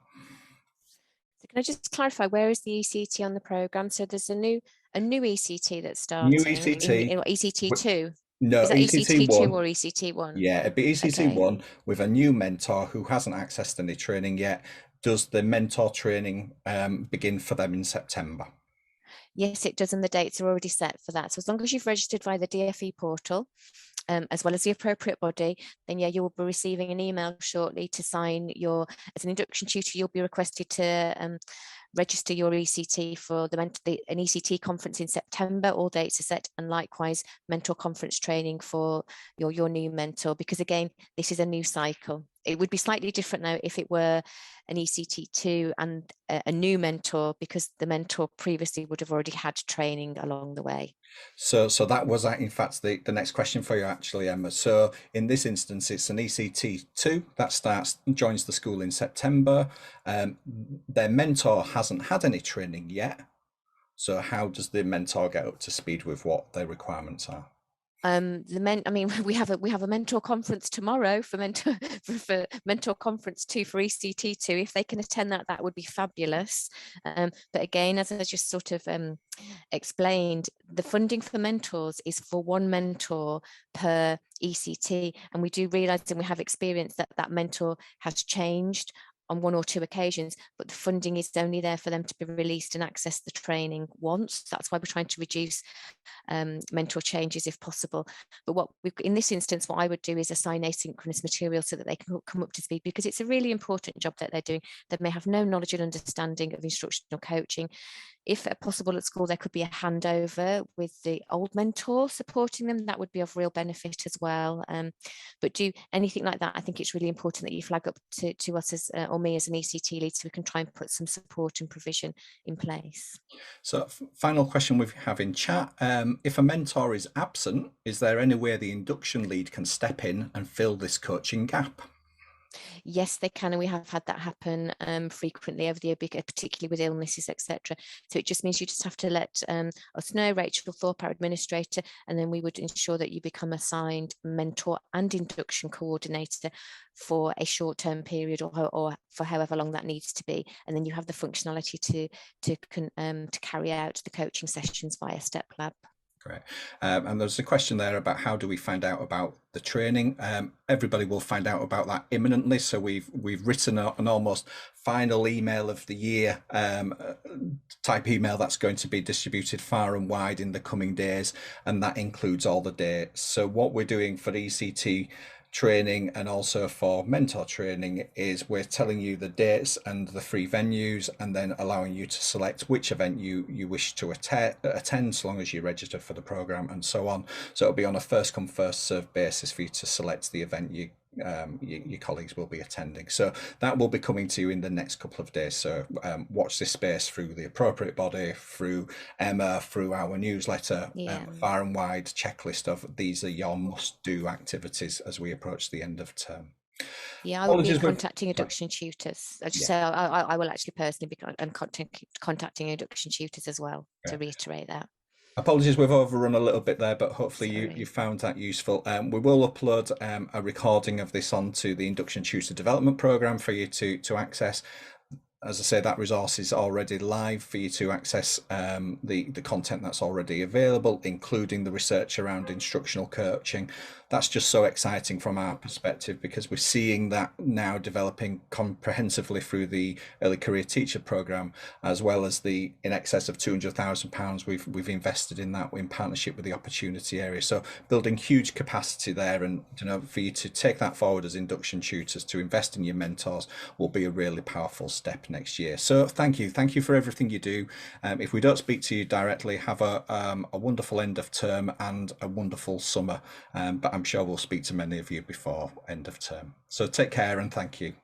So can I just clarify, where is the ECT on the program? So there's a new ECT that's starting. New ECT. In ECT 2? No, is that ECT 1. 2 or ECT 1? Yeah, it'd be ECT 1 with a new mentor who hasn't accessed any training yet. Does the mentor training begin for them in September? Yes, it does, and the dates are already set for that. So as long as you've registered via the DFE portal, as well as the appropriate body, then yeah, you will be receiving an email shortly to sign as an induction tutor, you'll be requested to register your ECT for an ECT conference in September. All dates are set, and likewise mentor conference training for your new mentor, because again, this is a new cycle. It would be slightly different now if it were an ECT2 and a new mentor, because the mentor previously would have already had training along the way. So that was in fact the next question for you actually, Emma. So in this instance, it's an ECT2 that joins the school in September. Their mentor hasn't had any training yet. So how does the mentor get up to speed with what their requirements are? We have a mentor conference tomorrow for mentor conference 2 for ECT2. If they can attend that would be fabulous. But again, as I just sort of explained, the funding for mentors is for one mentor per ECT, and we do realise, and we have experience that mentor has changed on 1 or 2 occasions, but the funding is only there for them to be released and access the training once. That's why we're trying to reduce mentor changes if possible. But in this instance, what I would do is assign asynchronous material so that they can come up to speed, because it's a really important job that they're doing. They may have no knowledge and understanding of instructional coaching. If possible at school, there could be a handover with the old mentor supporting them. That would be of real benefit as well. But do anything like that, I think it's really important that you flag up to us or me as an ECT lead, so we can try and put some support and provision in place. So final question we have in chat. If a mentor is absent, is there any way the induction lead can step in and fill this coaching gap? Yes, they can, and we have had that happen frequently over the year, particularly with illnesses, etc. So it just means you just have to let us know, Rachel Thorpe, our administrator, and then we would ensure that you become assigned mentor and induction coordinator for a short-term period or for however long that needs to be, and then you have the functionality to carry out the coaching sessions via Step Lab. Great. And there's a question there about how do we find out about the training. Everybody will find out about that imminently. So we've written an almost final email of the year type email that's going to be distributed far and wide in the coming days, and that includes all the dates. So what we're doing for ECT training and also for mentor training is we're telling you the dates and the free venues, and then allowing you to select which event you wish to attend, so long as you register for the program and so on. So it'll be on a first come first served basis for you to select the event your colleagues will be attending. So that will be coming to you in the next couple of days. So watch this space through the appropriate body, through Emma, through our newsletter, far and wide checklist of these are your must-do activities as we approach the end of term. Yeah, I will be contacting induction tutors. So I will actually personally be contacting induction tutors as well, to reiterate that. Apologies, we've overrun a little bit there, but hopefully you found that useful. We will upload a recording of this onto the Induction Tutor Development Programme for you to access. As I say, that resource is already live for you to access the content that's already available, including the research around instructional coaching. That's just so exciting from our perspective, because we're seeing that now developing comprehensively through the early career teacher programme, as well as the in excess of £200,000 we've invested in that in partnership with the opportunity area. So building huge capacity there, and for you to take that forward as induction tutors, to invest in your mentors, will be a really powerful step next year. So thank you for everything you do. If we don't speak to you directly, have a wonderful end of term and a wonderful summer, but I'm sure we'll speak to many of you before end of term. So take care and thank you.